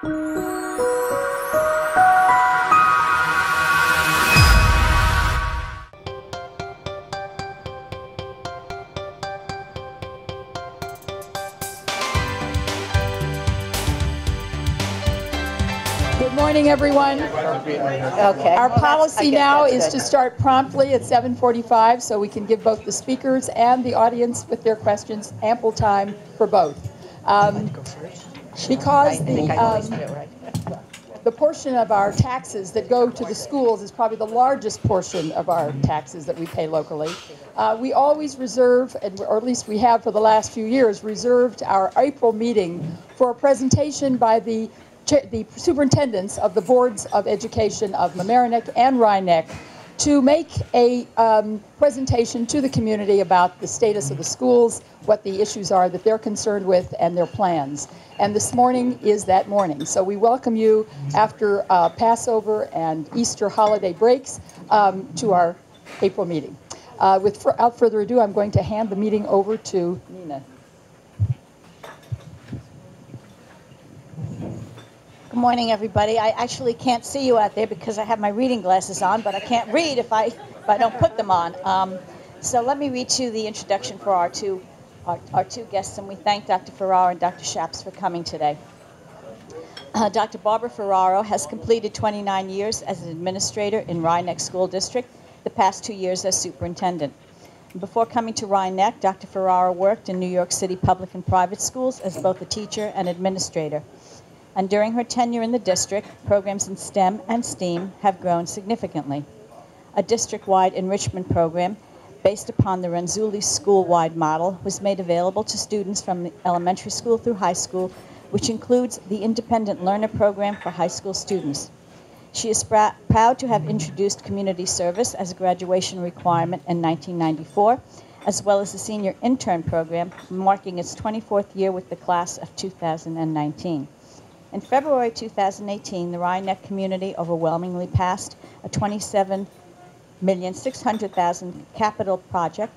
Good morning, everyone. Okay. Our policy now is to start promptly at 7:45 so we can give both the speakers and the audience with their questions ample time for both. Because the portion of our taxes that go to the schools is probably the largest portion of our taxes that we pay locally. We always reserve, or at least we have for the last few years, reserved our April meeting for a presentation by the superintendents of the boards of education of Mamaroneck and Rhinebeck to make a presentation to the community about the status of the schools, what the issues are that they're concerned with, and their plans. And this morning is that morning. So we welcome you after Passover and Easter holiday breaks to our April meeting. Without further ado, I'm going to hand the meeting over to Nina. Good morning, everybody. I actually can't see you out there because I have my reading glasses on, but I can't read if I don't put them on. So let me read you the introduction for our two guests, and we thank Dr. Ferraro and Dr. Shapps for coming today. Dr. Barbara Ferraro has completed 29 years as an administrator in Rhinebeck School District, the past 2 years as superintendent. Before coming to Rhinebeck, Dr. Ferraro worked in New York City public and private schools as both a teacher and administrator. And during her tenure in the district, programs in STEM and STEAM have grown significantly. A district-wide enrichment program based upon the Renzulli school-wide model was made available to students from the elementary school through high school, which includes the Independent Learner Program for high school students. She is proud to have introduced community service as a graduation requirement in 1994, as well as the Senior Intern Program, marking its 24th year with the class of 2019. In February 2018, the Rhinebeck community overwhelmingly passed a $27,600,000 capital project,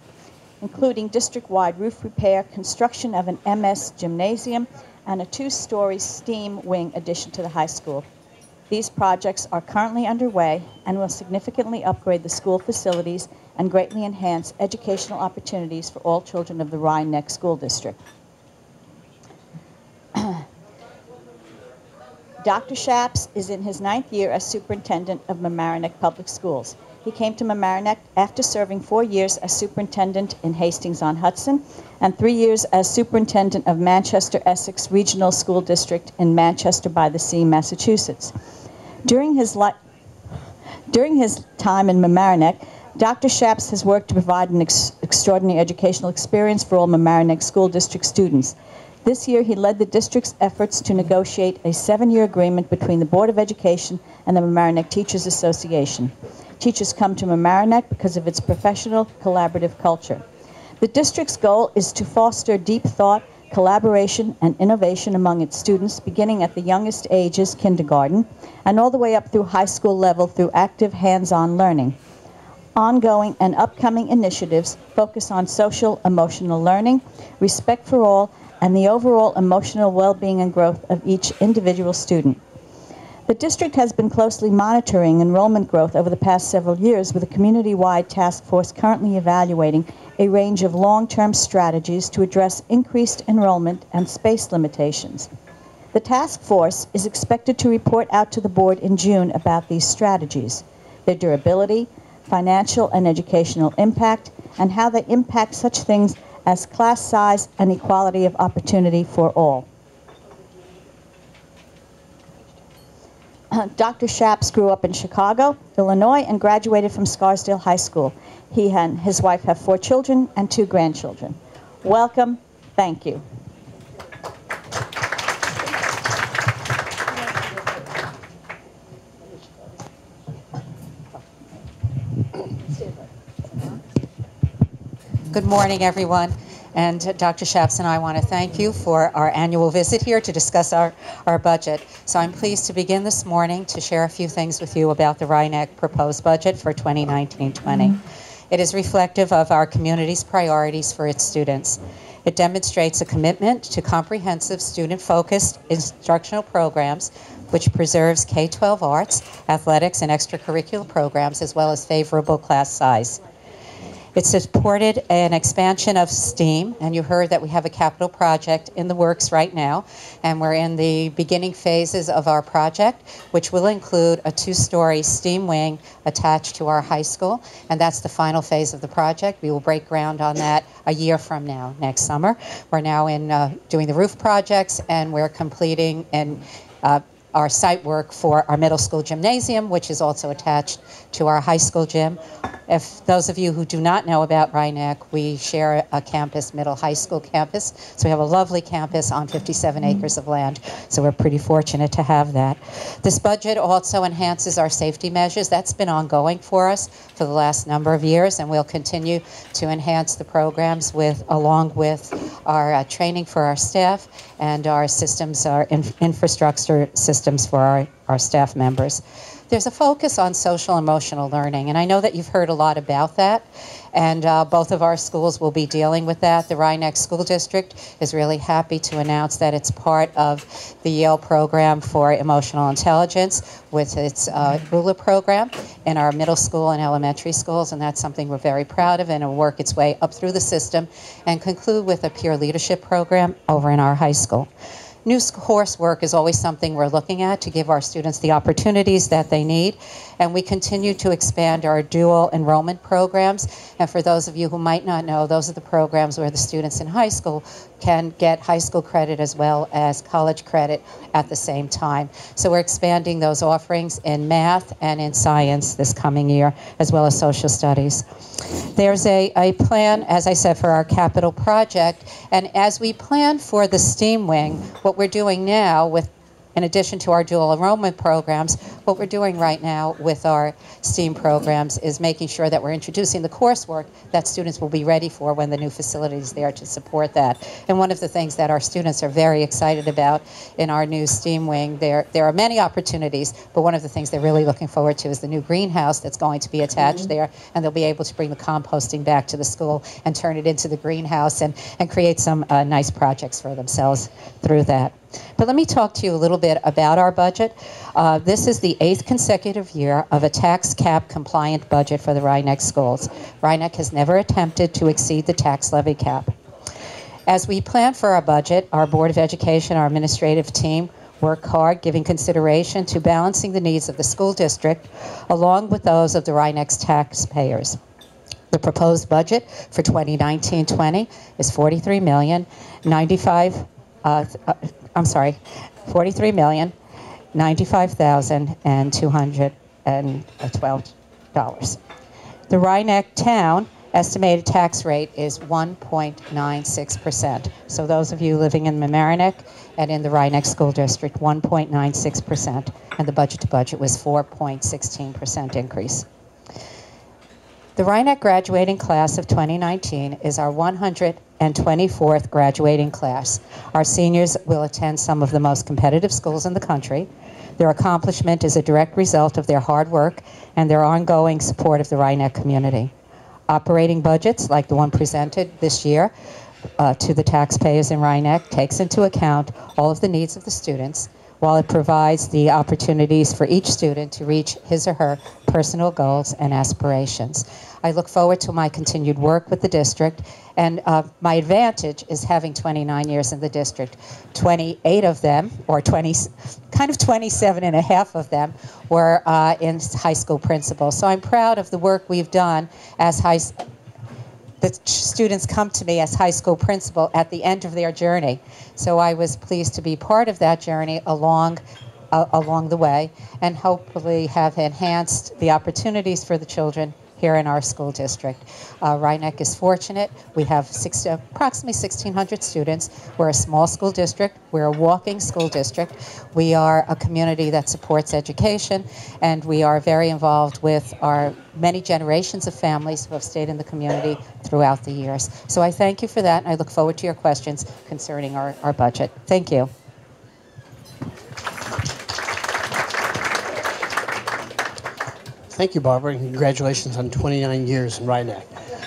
including district-wide roof repair, construction of an MS gymnasium, and a 2-story STEAM wing addition to the high school. These projects are currently underway and will significantly upgrade the school facilities and greatly enhance educational opportunities for all children of the Rhinebeck School District. Dr. Shapps is in his 9th year as superintendent of Mamaroneck Public Schools. He came to Mamaroneck after serving 4 years as superintendent in Hastings-on-Hudson and 3 years as superintendent of Manchester-Essex Regional School District in Manchester-by-the-Sea, Massachusetts. During his time in Mamaroneck, Dr. Shapps has worked to provide an extraordinary educational experience for all Mamaroneck School District students. This year, he led the district's efforts to negotiate a 7-year agreement between the Board of Education and the Mamaroneck Teachers Association. Teachers come to Mamaroneck because of its professional, collaborative culture. The district's goal is to foster deep thought, collaboration, and innovation among its students, beginning at the youngest ages, kindergarten, and all the way up through high school level through active hands-on learning. Ongoing and upcoming initiatives focus on social, emotional learning, respect for all, and the overall emotional well-being and growth of each individual student. The district has been closely monitoring enrollment growth over the past several years with a community-wide task force currently evaluating a range of long-term strategies to address increased enrollment and space limitations. The task force is expected to report out to the board in June about these strategies, their durability, financial and educational impact, and how they impact such things as class size and equality of opportunity for all. Dr. Shapps grew up in Chicago, Illinois, and graduated from Scarsdale High School. He and his wife have 4 children and 2 grandchildren. Welcome. Thank you. Good morning, everyone. And Dr. Shapps and I want to thank you for our annual visit here to discuss our budget. So I'm pleased to begin this morning to share a few things with you about the Rhinebeck proposed budget for 2019-20. It is reflective of our community's priorities for its students. It demonstrates a commitment to comprehensive student-focused instructional programs which preserves K-12 arts, athletics, and extracurricular programs, as well as favorable class size. It supported an expansion of STEAM, and you heard that we have a capital project in the works right now, and we're in the beginning phases of our project, which will include a 2-story STEAM wing attached to our high school, and that's the final phase of the project. We will break ground on that a year from now, next summer. We're now in doing the roof projects, and we're completing our site work for our middle school gymnasium, which is also attached to our high school gym. If those of you who do not know about Rhinebeck, we share a campus, middle high school campus. So we have a lovely campus on 57 acres of land. So we're pretty fortunate to have that. This budget also enhances our safety measures. That's been ongoing for us for the last number of years, and we'll continue to enhance the programs along with our training for our staff and our systems, our infrastructure systems for our staff members. There's a focus on social emotional learning, and I know that you've heard a lot about that, and both of our schools will be dealing with that. The Rhinebeck School District is really happy to announce that it's part of the Yale program for emotional intelligence with its RULA program in our middle school and elementary schools, and that's something we're very proud of, and it'll work its way up through the system and conclude with a peer leadership program over in our high school. New coursework is always something we're looking at to give our students the opportunities that they need, and we continue to expand our dual enrollment programs. And for those of you who might not know, those are the programs where the students in high school can get high school credit as well as college credit at the same time. So we're expanding those offerings in math and in science this coming year, as well as social studies. There's a plan, as I said, for our capital project, and as we plan for the STEAM wing, what we're doing now, in addition to our dual enrollment programs, what we're doing right now with our STEAM programs is making sure that we're introducing the coursework that students will be ready for when the new facility is there to support that. And one of the things that our students are very excited about in our new STEAM wing, there are many opportunities, but one of the things they're really looking forward to is the new greenhouse that's going to be attached there, and they'll be able to bring the composting back to the school and turn it into the greenhouse and create some nice projects for themselves through that. But let me talk to you a little bit about our budget. This is the 8th consecutive year of a tax cap compliant budget for the Rhinebeck schools. Rhinebeck has never attempted to exceed the tax levy cap. As we plan for our budget, our Board of Education, our administrative team, work hard, giving consideration to balancing the needs of the school district along with those of the Rhinebeck's taxpayers. The proposed budget for 2019-20 is $43,095,212. The Rhinebeck town estimated tax rate is 1.96%. So those of you living in Mamaroneck and in the Rhinebeck School District, 1.96%, and the budget to budget was 4.16% increase. The Rhinebeck graduating class of 2019 is our 124th graduating class. Our seniors will attend some of the most competitive schools in the country. Their accomplishment is a direct result of their hard work and their ongoing support of the Rhinebeck community. Operating budgets, like the one presented this year to the taxpayers in Rhinebeck, takes into account all of the needs of the students, while it provides the opportunities for each student to reach his or her personal goals and aspirations. I look forward to my continued work with the district, and my advantage is having 29 years in the district. 28 of them, or 27 and a half of them, were in high school principals. So I'm proud of the work we've done as the students come to me as high school principal at the end of their journey. So I was pleased to be part of that journey along the way, and hopefully have enhanced the opportunities for the children here in our school district. Rhinebeck is fortunate. We have approximately 1,600 students. We're a small school district. We're a walking school district. We are a community that supports education, and we are very involved with our many generations of families who have stayed in the community throughout the years. So I thank you for that, and I look forward to your questions concerning our budget. Thank you. Thank you, Barbara, and congratulations on 29 years in Rhinebeck.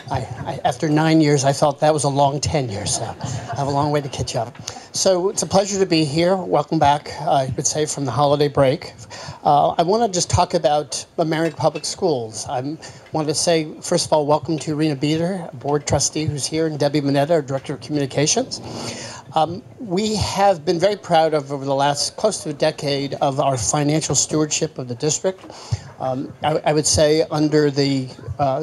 After 9 years, I felt that was a long tenure, so I have a long way to catch up. So it's a pleasure to be here. Welcome back, I would say, from the holiday break. I want to just talk about Mamaroneck Public Schools. I want to say, first of all, welcome to Rena Beater, a board trustee who's here, and Debbie Mineta, our director of communications. We have been very proud of, over the last close to a decade, of our financial stewardship of the district. I would say under the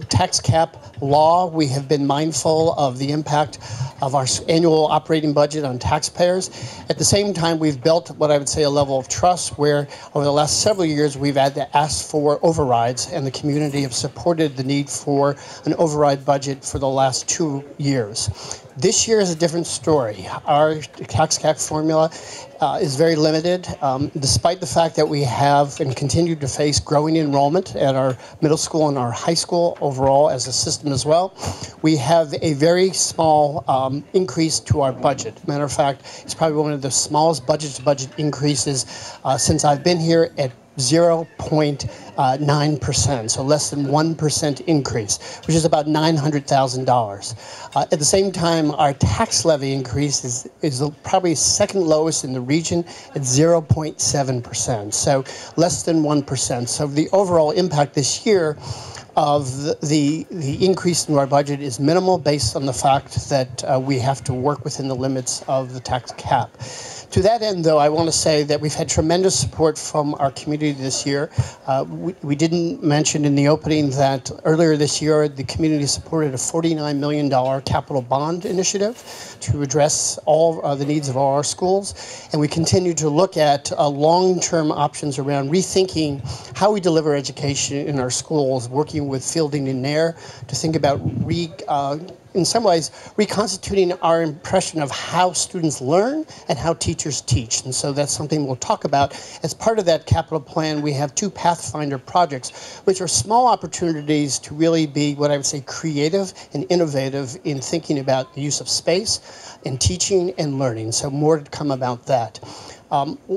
tax cap law, we have been mindful of the impact of our annual operating budget on taxpayers. At the same time, we've built what I would say a level of trust where over the last several years we've had to ask for overrides, and the community have supported the need for an override budget for the last 2 years. This year is a different story. Our tax cap formula is very limited, despite the fact that we have and continue to face growing enrollment at our middle school and our high school overall as a system as well. We have a very small increase to our budget. Matter of fact, it's probably one of the smallest budget-to-budget increases since I've been here, at 0.9%, so less than 1% increase, which is about $900,000. At the same time, our tax levy increase is probably second lowest in the region at 0.7%, so less than 1%. So the overall impact this year of the increase in our budget is minimal, based on the fact that we have to work within the limits of the tax cap. To that end, though, I want to say that we've had tremendous support from our community this year. We didn't mention in the opening that earlier this year the community supported a $49 million capital bond initiative to address all the needs of all our schools. And we continue to look at long-term options around rethinking how we deliver education in our schools, working with Fielding and Nair to think about in some ways, reconstituting our impression of how students learn and how teachers teach. And so that's something we'll talk about. As part of that capital plan, we have 2 Pathfinder projects, which are small opportunities to really be what I would say creative and innovative in thinking about the use of space in teaching and learning. So more to come about that.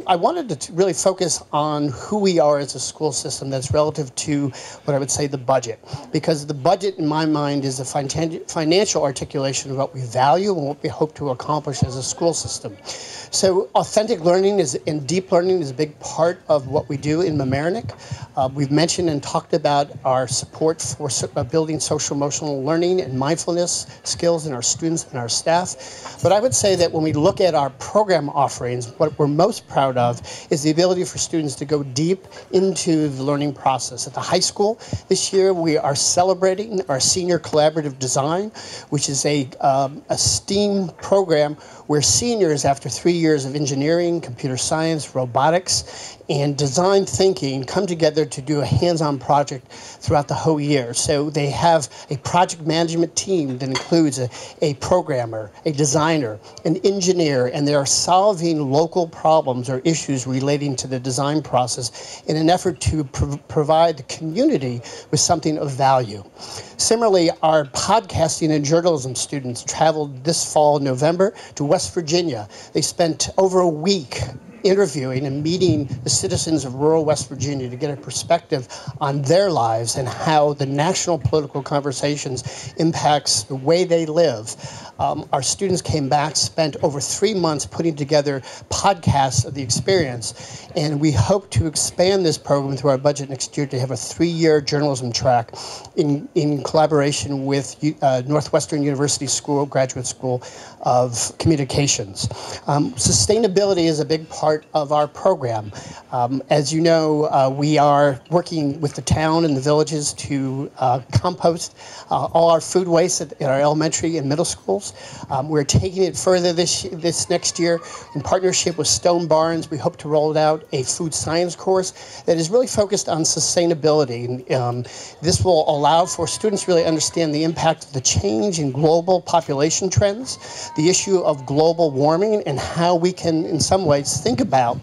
I wanted to really focus on who we are as a school system that's relative to what I would say the budget, because the budget in my mind is a financial articulation of what we value and what we hope to accomplish as a school system. So authentic learning and deep learning is a big part of what we do in Mamaroneck. We've mentioned and talked about our support for building social emotional learning and mindfulness skills in our students and our staff. But I would say that when we look at our program offerings, what we're most proud of is the ability for students to go deep into the learning process. At the high school this year, we are celebrating our senior collaborative design, which is a STEAM program where seniors, after 3 years of engineering, computer science, robotics, and design thinking, come together to do a hands-on project throughout the whole year. So they have a project management team that includes a programmer, a designer, an engineer, and they are solving local problems or issues relating to the design process in an effort to provide the community with something of value. Similarly, our podcasting and journalism students traveled this fall, November, to West Virginia. They spent over a week interviewing and meeting the citizens of rural West Virginia to get a perspective on their lives and how the national political conversations impacts the way they live. Our students came back, spent over 3 months putting together podcasts of the experience, and we hope to expand this program through our budget next year to have a 3-year journalism track in collaboration with Northwestern University Graduate School of Communications. Sustainability is a big part of our program. As you know, we are working with the town and the villages to compost all our food waste at our elementary and middle schools. We're taking it further this next year in partnership with Stone Barns. We hope to roll out a food science course that is really focused on sustainability. This will allow for students to really understand the impact of the change in global population trends, the issue of global warming, and how we can, in some ways, think about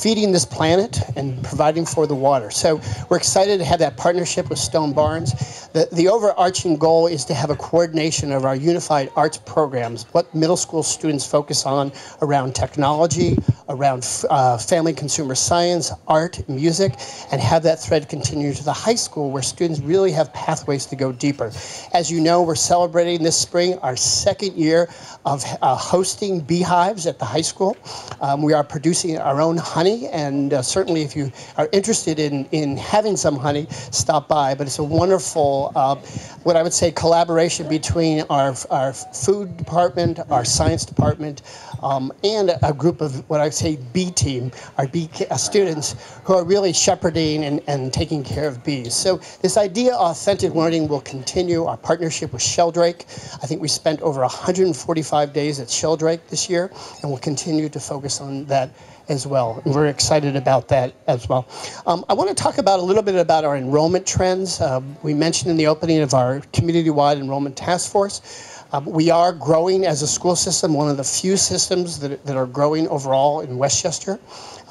feeding this planet and providing for the water. So we're excited to have that partnership with Stone Barns. The overarching goal is to have a coordination of our unified arts programs, what middle school students focus on around technology, around family consumer science, art, music, and have that thread continue to the high school where students really have pathways to go deeper. As you know, we're celebrating this spring our second year of hosting beehives at the high school. We are producing our own honey, and certainly if you are interested in having some honey, stop by. But it's a wonderful, what I would say, collaboration between our food department, our science department, and a group of what I say bee team, our bee students who are really shepherding and taking care of bees. So this idea of authentic learning will continue. Our partnership with Sheldrake, I think we spent over 145 days at Sheldrake this year, and we'll continue to focus on that as well. And we're excited about that as well. I want to talk about a little bit about our enrollment trends. We mentioned in the opening of our community-wide enrollment task force. We are growing as a school system, one of the few systems that are growing overall in Westchester.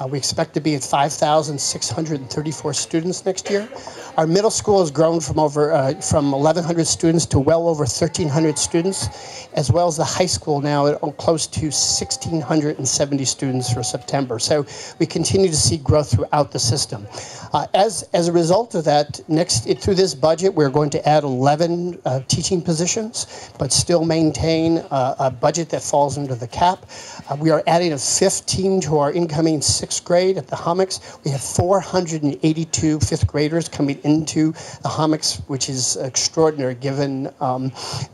We expect to be at 5,634 students next year. Our middle school has grown from 1,100 students to well over 1,300 students, as well as the high school now at close to 1,670 students for September. So we continue to see growth throughout the system. As a result of that, through this budget, we're going to add 11 teaching positions, but still maintain a budget that falls under the cap. We are adding a fifth team to our incoming sixth grade at the Hommocks. We have 482 fifth graders coming into the Hommocks, which is extraordinary given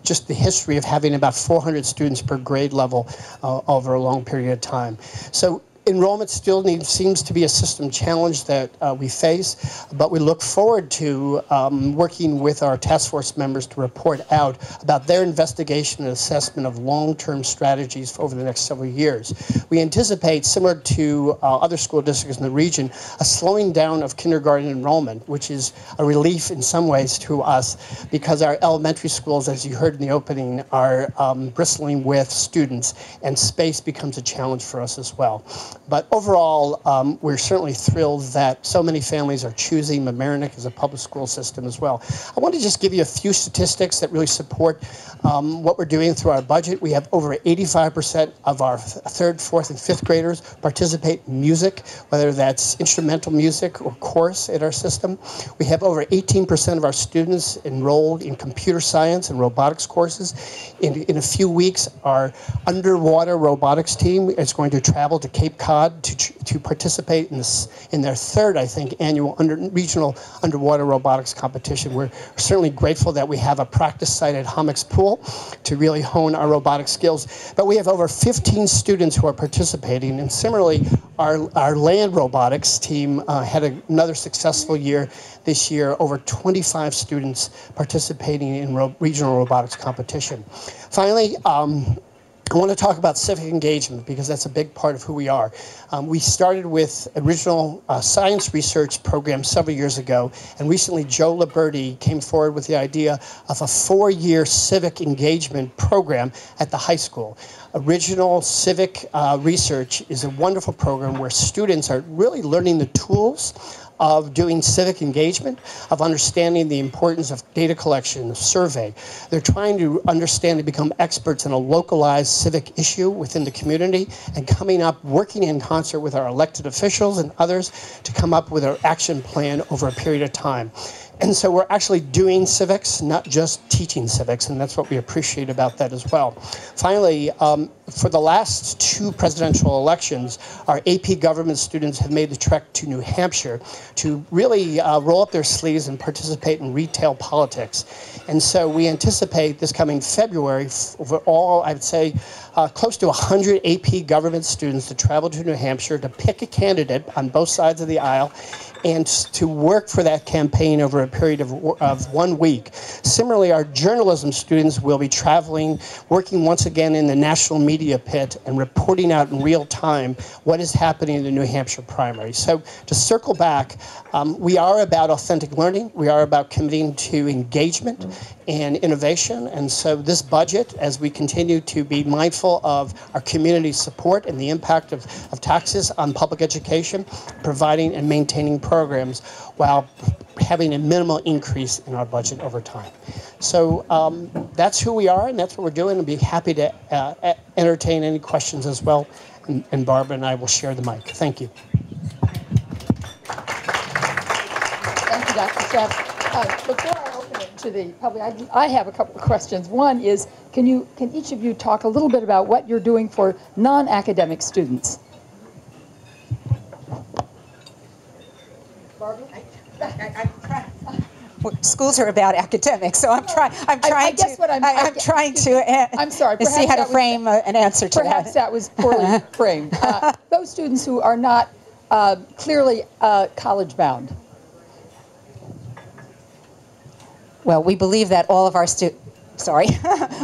just the history of having about 400 students per grade level over a long period of time. So enrollment still seems to be a system challenge that we face, but we look forward to working with our task force members to report out about their investigation and assessment of long-term strategies over the next several years. We anticipate, similar to other school districts in the region, a slowing down of kindergarten enrollment, which is a relief in some ways to us because our elementary schools, as you heard in the opening, are bristling with students, and space becomes a challenge for us as well. But overall, we're certainly thrilled that so many families are choosing Mamaroneck as a public school system as well. I want to just give you a few statistics that really support what we're doing through our budget. We have over 85% of our third, fourth, and fifth graders participate in music, whether that's instrumental music or chorus in our system. We have over 18% of our students enrolled in computer science and robotics courses. In a few weeks, our underwater robotics team is going to travel to Cape Cod to participate in their third, I think, annual regional underwater robotics competition. We're certainly grateful that we have a practice site at Hommocks Pool to really hone our robotic skills. But we have over 15 students who are participating, and similarly, our land robotics team had another successful year this year, over 25 students participating in regional robotics competition. Finally, I want to talk about civic engagement because that's a big part of who we are. We started with original science research program several years ago, and recently Joe Liberti came forward with the idea of a 4-year civic engagement program at the high school. Original civic research is a wonderful program where students are really learning the tools of doing civic engagement, of understanding the importance of data collection, of survey. They're trying to understand and become experts in a localized civic issue within the community and coming up, working in concert with our elected officials and others to come up with an action plan over a period of time. And so we're actually doing civics, not just teaching civics, and that's what we appreciate about that as well. Finally, for the last 2 presidential elections, our AP government students have made the trek to New Hampshire to really roll up their sleeves and participate in retail politics. And so we anticipate this coming February for all, I would say, close to 100 AP government students to travel to New Hampshire to pick a candidate on both sides of the aisle and to work for that campaign over a period of 1 week. Similarly, our journalism students will be traveling, working once again in the national media pit and reporting out in real time what is happening in the New Hampshire primary. So to circle back, we are about authentic learning. We are about committing to engagement and innovation. And so this budget, as we continue to be mindful of our community support and the impact of taxes on public education, providing and maintaining programs while having a minimal increase in our budget over time. So that's who we are, and that's what we're doing. I'll be happy to entertain any questions as well, and Barbara and I will share the mic. Thank you. Thank you, Dr. Shapps. Before I open it to the public, I have a couple of questions. One is, can each of you talk a little bit about what you're doing for non-academic students? Barbara? Schools are about academics, so I'm trying I'm sorry, to see how to frame an answer to perhaps that. that was poorly framed. Those students who are not clearly college bound. Well, we believe that all of our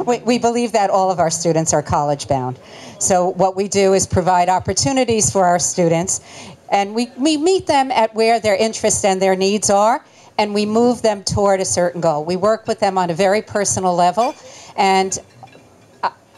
we believe that all of our students are college bound. So what we do is provide opportunities for our students, and we meet them at where their interests and their needs are, and we move them toward a certain goal. We work with them on a very personal level, and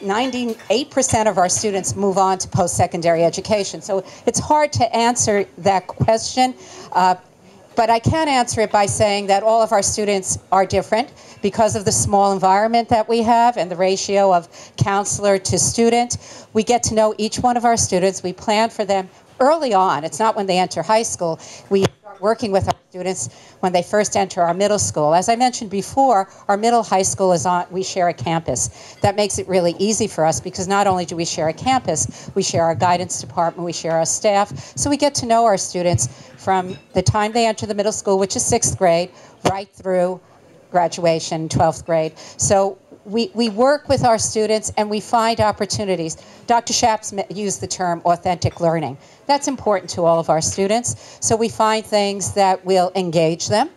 98% of our students move on to post-secondary education. So it's hard to answer that question, but I can answer it by saying that all of our students are different because of the small environment that we have and the ratio of counselor to student. We get to know each one of our students. We plan for them early on. It's not when they enter high school. We start working with our students when they first enter our middle school. As I mentioned before, our middle high school we share a campus. That makes it really easy for us because not only do we share a campus, we share our guidance department, we share our staff. So we get to know our students from the time they enter the middle school, which is 6th grade, right through graduation, 12th grade. So we work with our students and we find opportunities. Dr. Shapps used the term authentic learning. That's important to all of our students. So we find things that will engage them,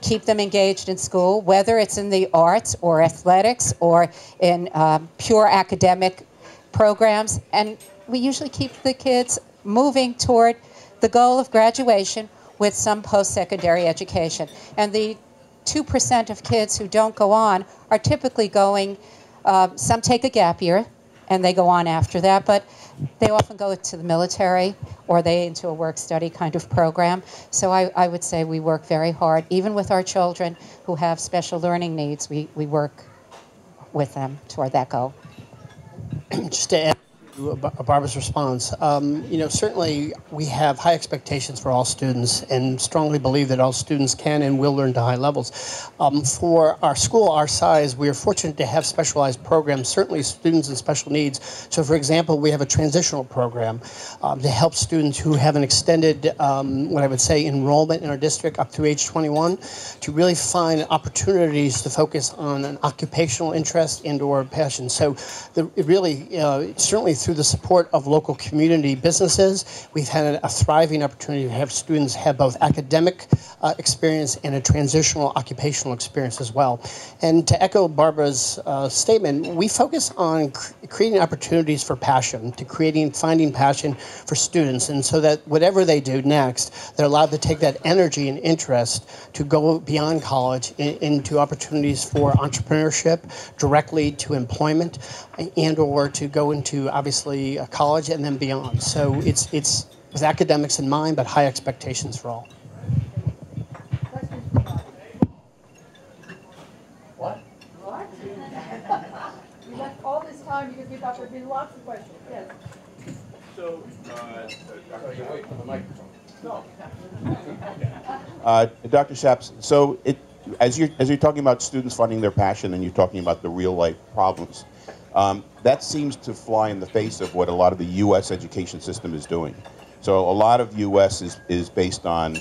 keep them engaged in school, whether it's in the arts or athletics or in pure academic programs. And we usually keep the kids moving toward the goal of graduation with some post-secondary education. And the 2% of kids who don't go on are typically going, some take a gap year and they go on after that, but they often go to the military or they into a work-study kind of program. So I would say we work very hard. Even with our children who have special learning needs, we work with them toward that goal. Just to add to Barbara's response, certainly we have high expectations for all students and strongly believe that all students can and will learn to high levels. For our school our size, we are fortunate to have specialized programs, certainly students with special needs. So for example, we have a transitional program to help students who have an extended, what I would say, enrollment in our district up to age 21, to really find opportunities to focus on an occupational interest and or passion. So it really, certainly through the support of local community businesses, we've had a thriving opportunity to have students have both academic experience and a transitional occupational experience as well. And to echo Barbara's statement, we focus on creating opportunities for passion, finding passion for students, and so that whatever they do next, they're allowed to take that energy and interest to go beyond college into opportunities for entrepreneurship, directly to employment, and or to go into obviously college and then beyond. So it's with academics in mind, but high expectations for all. What? We left all this time because we thought there'd be lots of questions. Yes. So, wait for the microphone. No. Dr. Shapps, so as you're talking about students finding their passion and you're talking about the real life problems, that seems to fly in the face of what a lot of the U.S. education system is doing. So a lot of U.S. is based on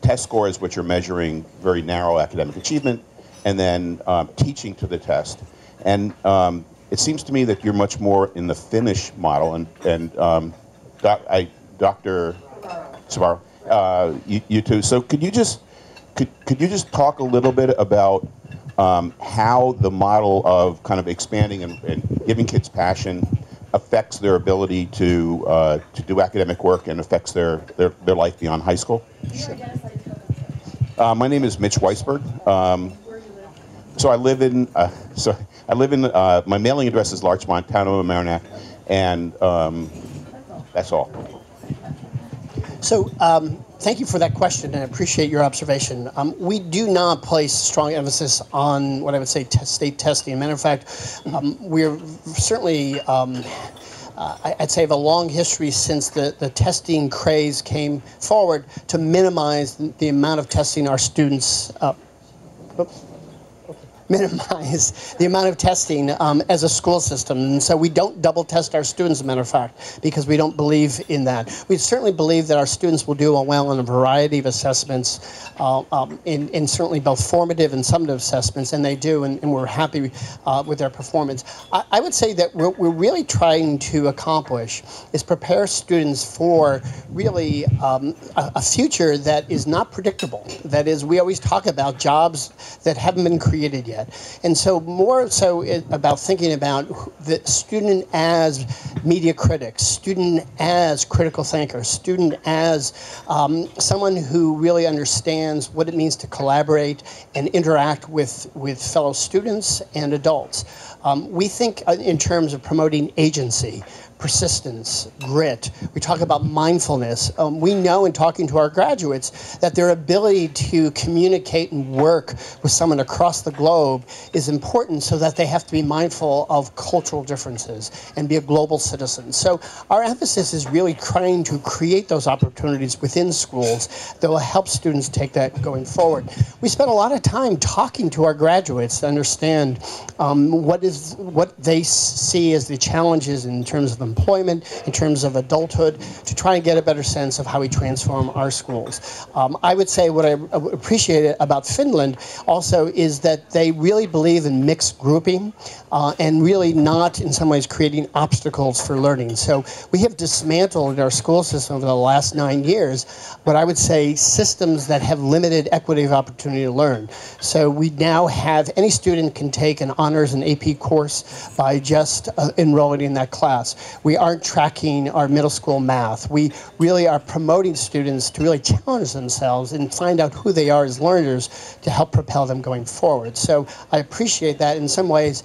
test scores, which are measuring very narrow academic achievement, and then teaching to the test. And it seems to me that you're much more in the Finnish model, and Dr. Sabaro, you too. So could you just talk a little bit about how the model of kind of expanding and giving kids passion affects their ability to do academic work and affects their life beyond high school? Sure. My name is Mitch Weisberg. So I live in my mailing address is Larchmont, Town of Mamaroneck, and that's all. So, thank you for that question, and I appreciate your observation. We do not place strong emphasis on what I would say state testing. As a matter of fact, we're certainly, I'd say, have a long history since the testing craze came forward to minimize the amount of testing our students. Minimize the amount of testing as a school system. And so we don't double test our students, as a matter of fact, because we don't believe in that. We certainly believe that our students will do well on a variety of assessments, in certainly both formative and summative assessments, and they do, and we're happy with their performance. I would say that what we're really trying to accomplish is prepare students for really a future that is not predictable. That is, we always talk about jobs that haven't been created yet. And so more so about thinking about the student as media critics, student as critical thinkers, student as someone who really understands what it means to collaborate and interact with fellow students and adults. We think in terms of promoting agency, persistence, grit. We talk about mindfulness. We know in talking to our graduates that their ability to communicate and work with someone across the globe is important, so that they have to be mindful of cultural differences and be a global citizen. So our emphasis is really trying to create those opportunities within schools that will help students take that going forward. We spend a lot of time talking to our graduates to understand what they see as the challenges in terms of employment, in terms of adulthood, to try and get a better sense of how we transform our schools. I would say what I appreciate about Finland also is that they really believe in mixed grouping and really not in some ways creating obstacles for learning. So we have dismantled in our school system over the last 9 years what I would say systems that have limited equity of opportunity to learn. So we now have any student can take an honors and AP course by just enrolling in that class. We aren't tracking our middle school math. We really are promoting students to really challenge themselves and find out who they are as learners to help propel them going forward. So I appreciate that. In some ways,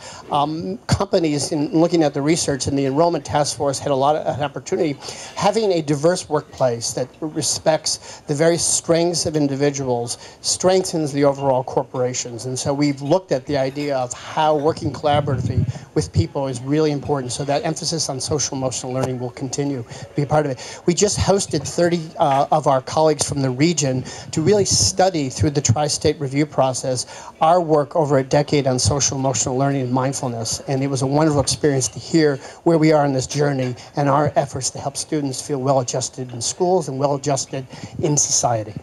companies, in looking at the research, and the enrollment task force had an opportunity, having a diverse workplace that respects the very strengths of individuals strengthens the overall corporations. And so we've looked at the idea of how working collaboratively with people is really important. So that emphasis on social emotional learning will continue to be a part of it. We just hosted 30 of our colleagues from the region to really study through the tri-state review process our work over a decade on social emotional learning and mindfulness. And it was a wonderful experience to hear where we are in this journey and our efforts to help students feel well-adjusted in schools and well-adjusted in society.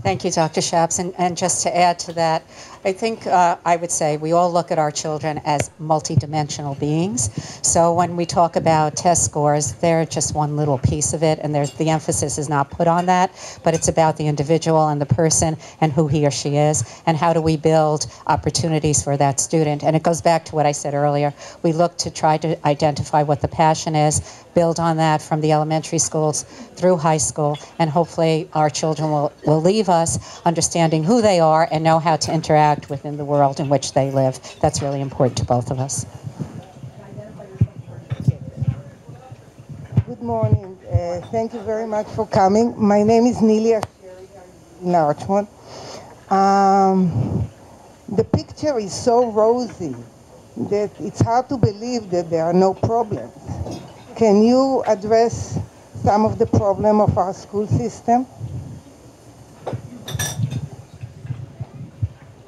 Thank you, Dr. Schaps. And just to add to that, I think I would say we all look at our children as multidimensional beings. So when we talk about test scores, they're just one little piece of it, and the emphasis is not put on that, but it's about the individual and the person and who he or she is, and how do we build opportunities for that student. And it goes back to what I said earlier. We look to try to identify what the passion is, build on that from the elementary schools through high school, and hopefully our children will leave us understanding who they are and know how to interact within the world in which they live. That's really important to both of us. Good morning. Thank you very much for coming. My name is Nelia Larchmont. The picture is so rosy that it's hard to believe that there are no problems. Can you address some of the problem of our school system?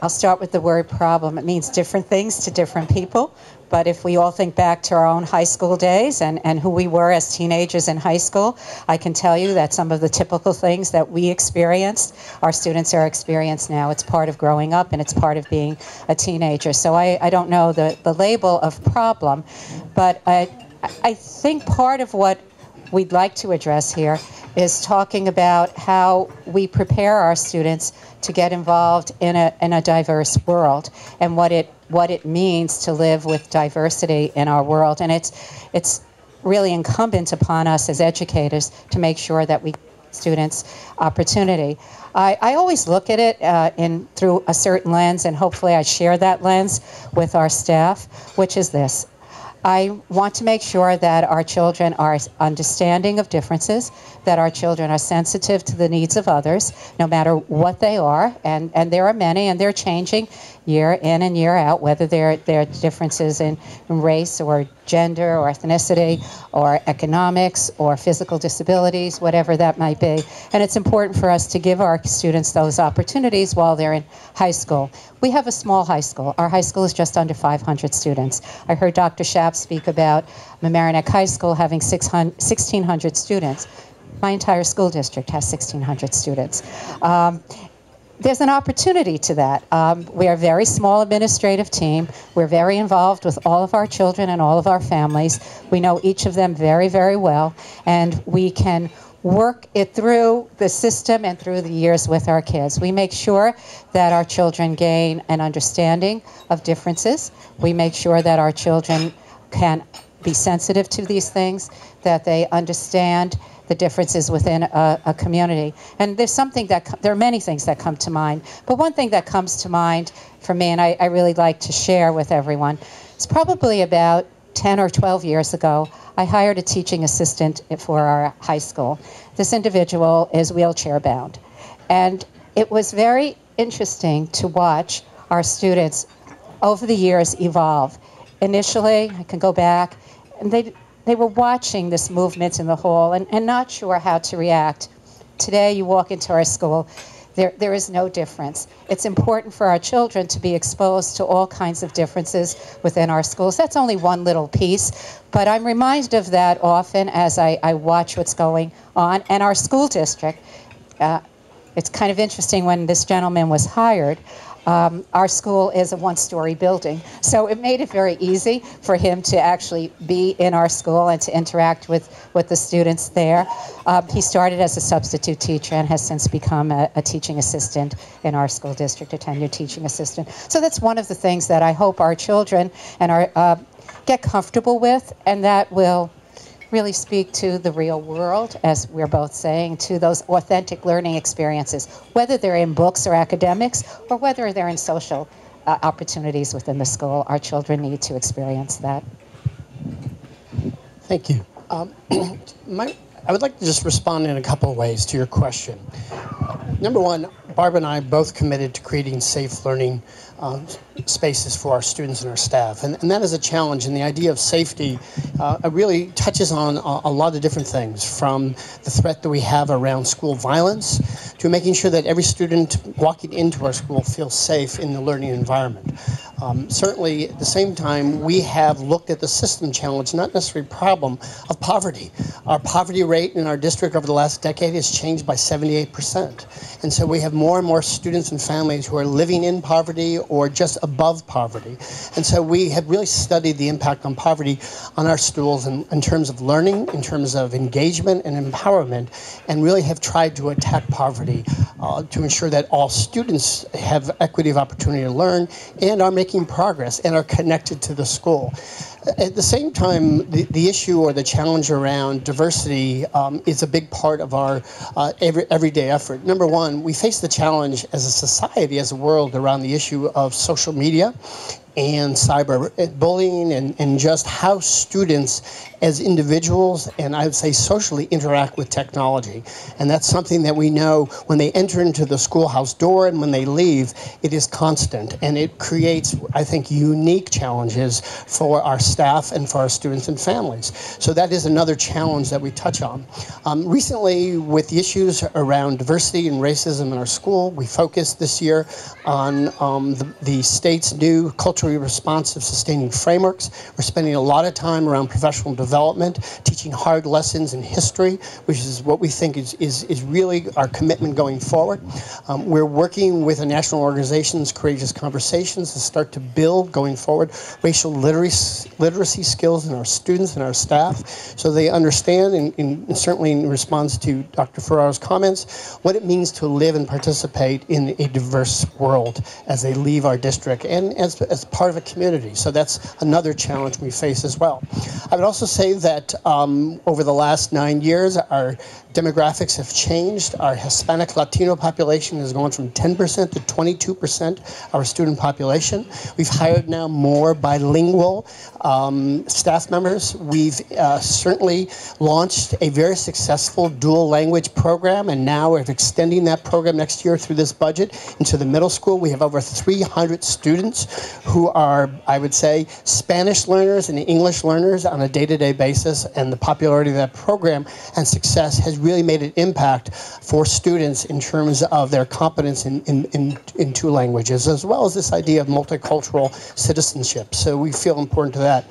I'll start with the word problem. It means different things to different people. But if we all think back to our own high school days and who we were as teenagers in high school, I can tell you that some of the typical things that we experienced, our students are experiencing now. It's part of growing up and it's part of being a teenager. So I don't know the label of problem, but I think part of what we'd like to address here is talking about how we prepare our students to get involved in a diverse world and what it means to live with diversity in our world. And it's really incumbent upon us as educators to make sure that we give students opportunity. I always look at it through a certain lens, and hopefully I share that lens with our staff, which is this. I want to make sure that our children are understanding of differences, that our children are sensitive to the needs of others, no matter what they are, and there are many, and they're changing year in and year out, whether they're differences in race or gender or ethnicity or economics or physical disabilities, whatever that might be. And it's important for us to give our students those opportunities while they're in high school. We have a small high school. Our high school is just under 500 students. I heard Dr. Schaap speak about Mamaroneck High School having 1,600 students. My entire school district has 1,600 students. There's an opportunity to that. We are a very small administrative team. We're very involved with all of our children and all of our families. We know each of them very, very well, and we can work it through the system and through the years with our kids. We make sure that our children gain an understanding of differences. We make sure that our children can be sensitive to these things, that they understand the differences within a community. And there's something that, there are many things that come to mind, but one thing that comes to mind for me, and I really like to share with everyone, it's probably about 10 or 12 years ago, I hired a teaching assistant for our high school. This individual is wheelchair bound. And it was very interesting to watch our students over the years evolve. Initially, I can go back, and they were watching this movement in the hall and not sure how to react. Today, you walk into our school, there is no difference. It's important for our children to be exposed to all kinds of differences within our schools. That's only one little piece, but I'm reminded of that often as I watch what's going on. And our school district, it's kind of interesting, when this gentleman was hired, our school is a one-story building, so it made it very easy for him to actually be in our school and to interact with the students there. He started as a substitute teacher and has since become a teaching assistant in our school district, a tenured teaching assistant. So that's one of the things that I hope our children and our get comfortable with, and that will really speak to the real world, as we're both saying, to those authentic learning experiences, whether they're in books or academics, or whether they're in social opportunities within the school. Our children need to experience that. Thank you. I would like to just respond in a couple of ways to your question. Number one, Barb and I both committed to creating safe learning spaces for our students and our staff. And that is a challenge. And the idea of safety really touches on a lot of different things, from the threat that we have around school violence to making sure that every student walking into our school feels safe in the learning environment. Certainly, at the same time, we have looked at the system challenge, not necessarily problem, of poverty. Our poverty rate in our district over the last decade has changed by 78%. And so we have more and more students and families who are living in poverty or just above poverty. And so we have really studied the impact on poverty on our schools in terms of learning, in terms of engagement and empowerment, and really have tried to attack poverty to ensure that all students have equity of opportunity to learn and are making progress and are connected to the school. At the same time, the issue or the challenge around diversity is a big part of our everyday effort. Number one, we face the challenge as a society, as a world, around the issue of social media and cyber bullying and just how students as individuals and I would say socially interact with technology. And that's something that we know when they enter into the schoolhouse door and when they leave, it is constant. And it creates, I think, unique challenges for our staff and for our students and families. So that is another challenge that we touch on. Recently, with the issues around diversity and racism in our school, we focused this year on the state's new culturally responsive sustaining frameworks. We're spending a lot of time around professional development, teaching hard lessons in history, which is what we think is really our commitment going forward. We're working with the national organizations, Courageous Conversations, to start to build, going forward, racial literacy skills in our students and our staff, so they understand, and certainly in response to Dr. Ferraro's comments, what it means to live and participate in a diverse world as they leave our district and as part of a community. So that's another challenge we face as well. I would also say that over the last 9 years, our demographics have changed. Our Hispanic Latino population has gone from 10% to 22% of our student population. We've hired now more bilingual staff members. We've certainly launched a very successful dual language program, and now we're extending that program next year through this budget into the middle school. We have over 300 students who are, I would say, Spanish learners and English learners on a day-to-day basis, and the popularity of that program and success has really made an impact for students in terms of their competence in two languages, as well as this idea of multicultural citizenship. So we feel important to that.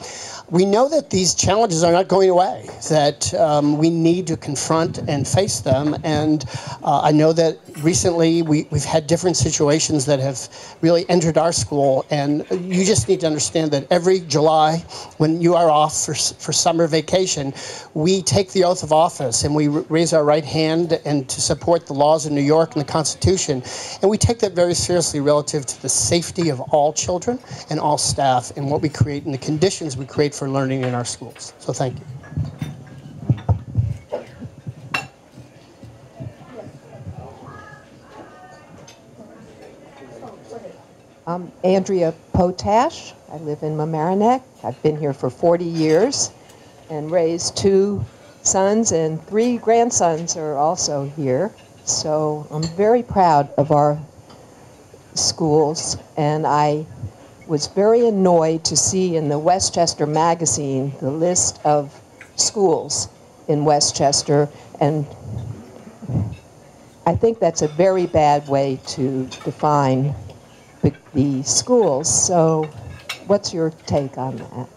We know that these challenges are not going away, that we need to confront and face them. And I know that recently we've had different situations that have really entered our school. And you just need to understand that every July, when you are off for summer vacation, we take the oath of office and we raise our right hand and to support the laws of New York and the Constitution. And we take that very seriously relative to the safety of all children and all staff and what we create and the conditions we create for learning in our schools. So thank you. I'm Andrea Potash. I live in Mamaroneck. I've been here for 40 years and raised 2 sons, and 3 grandsons are also here. So I'm very proud of our schools, and I was very annoyed to see in the Westchester Magazine the list of schools in Westchester, and I think that's a very bad way to define the schools. So what's your take on that?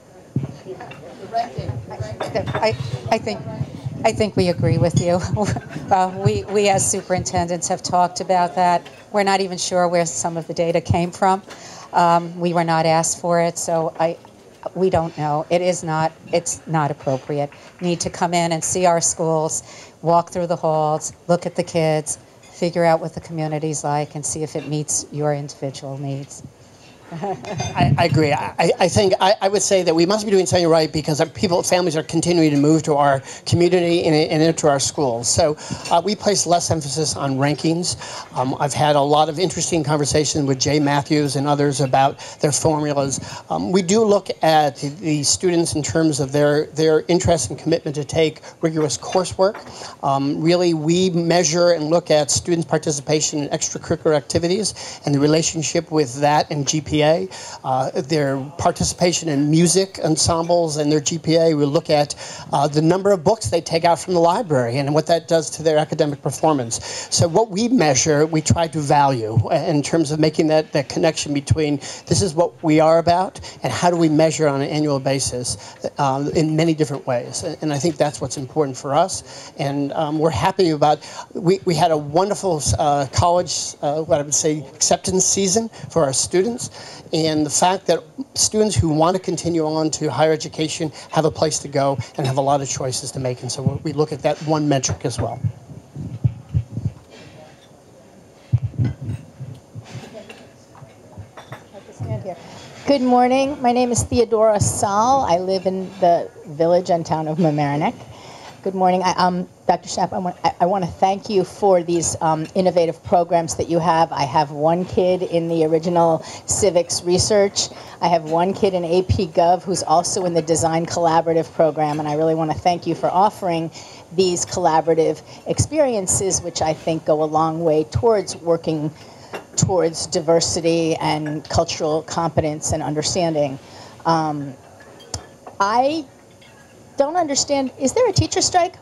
I think we agree with you. We as superintendents have talked about that. We're not even sure where some of the data came from. We were not asked for it, so we don't know. It's not appropriate. Need to come in and see our schools, walk through the halls, look at the kids, figure out what the community's like, and see if it meets your individual needs. I agree. I think I would say that we must be doing something right because families are continuing to move to our community and into our schools. So we place less emphasis on rankings. I've had a lot of interesting conversations with Jay Matthews and others about their formulas. We do look at the students in terms of their interest and commitment to take rigorous coursework. Really, we measure and look at students' participation in extracurricular activities and the relationship with that and GPA. Their participation in music ensembles and their GPA. We look at the number of books they take out from the library and what that does to their academic performance. So what we measure, we try to value in terms of making that connection between this is what we are about and how do we measure on an annual basis in many different ways. And I think that's what's important for us. And we're happy about, we had a wonderful college, what I would say, acceptance season for our students. And the fact that students who want to continue on to higher education have a place to go and have a lot of choices to make. And so we look at that one metric as well. Good morning. My name is Theodora Saul. I live in the village and town of Mamaroneck. Good morning. Dr. Schaap, I want to thank you for these innovative programs that you have. I have one kid in the original civics research. I have one kid in AP Gov who's also in the Design Collaborative program, and I really want to thank you for offering these collaborative experiences, which I think go a long way towards working towards diversity and cultural competence and understanding. I don't understand, is there a teacher strike?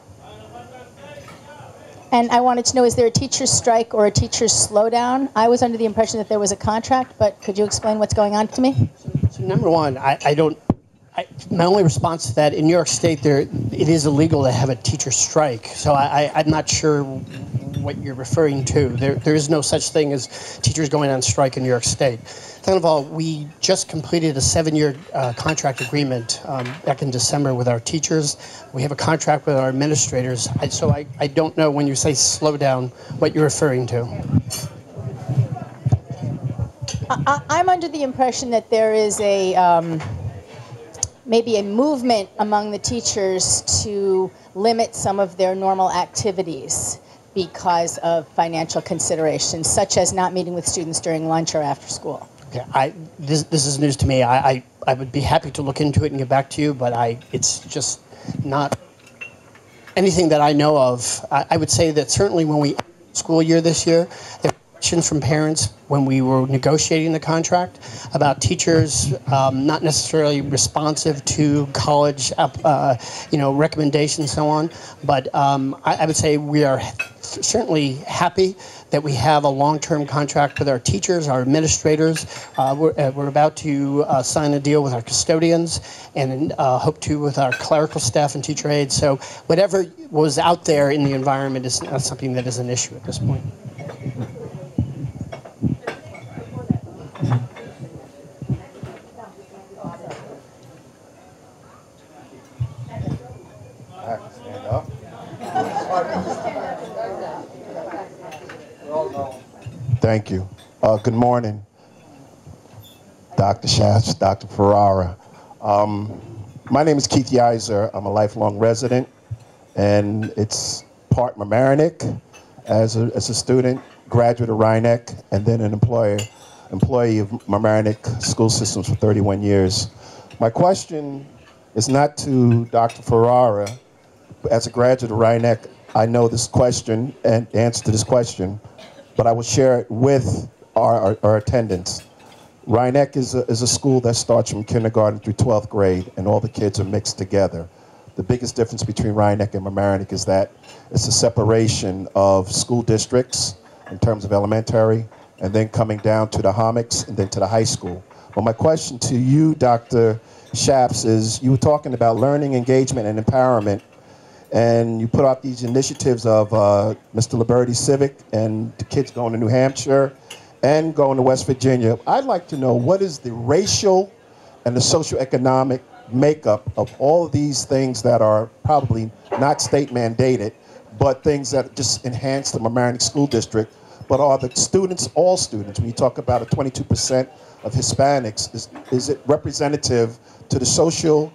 And I wanted to know, is there a teacher strike or a teacher slowdown? I was under the impression that there was a contract, but could you explain what's going on to me? So number one, my only response to that, in New York State, it is illegal to have a teacher strike. So I'm not sure what you're referring to. There is no such thing as teachers going on strike in New York State. Second of all, we just completed a 7-year contract agreement back in December with our teachers. We have a contract with our administrators. So I don't know when you say slow down what you're referring to. I'm under the impression that there is a maybe a movement among the teachers to limit some of their normal activities because of financial considerations, such as not meeting with students during lunch or after school. Okay, this is news to me. I would be happy to look into it and get back to you, but it's just not anything that I know of. I would say that certainly when we school year this year, there were questions from parents when we were negotiating the contract about teachers not necessarily responsive to college, recommendations and so on. But I would say we are certainly happy that we have a long-term contract with our teachers, our administrators. We're about to sign a deal with our custodians and hope to with our clerical staff and teacher aides. So whatever was out there in the environment is not something that is an issue at this point. Stand up. Thank you. Good morning, Dr. Shafts, Dr. Ferrara. My name is Keith Yiser. I'm a lifelong resident, and it's part Mamaroneck as a student, graduate of Rhinebeck, and then an employee of Mamaroneck school systems for 31 years. My question is not to Dr. Ferrara. As a graduate of Rhinebeck, I know this question and the answer to this question, but I will share it with our attendants. Rhinebeck is a school that starts from kindergarten through 12th grade, and all the kids are mixed together. The biggest difference between Rhinebeck and Mamaroneck is that it's a separation of school districts in terms of elementary, and then coming down to the Homics and then to the high school. Well, my question to you, Dr. Shafts, is you were talking about learning, engagement, and empowerment, and you put out these initiatives of Mr. Liberty Civic and the kids going to New Hampshire and going to West Virginia. I'd like to know, what is the racial and the socioeconomic makeup of all of these things that are probably not state mandated, but things that just enhance the Mamaroneck School District, but are the students, all students, when you talk about a 22% of Hispanics, is it representative to the social,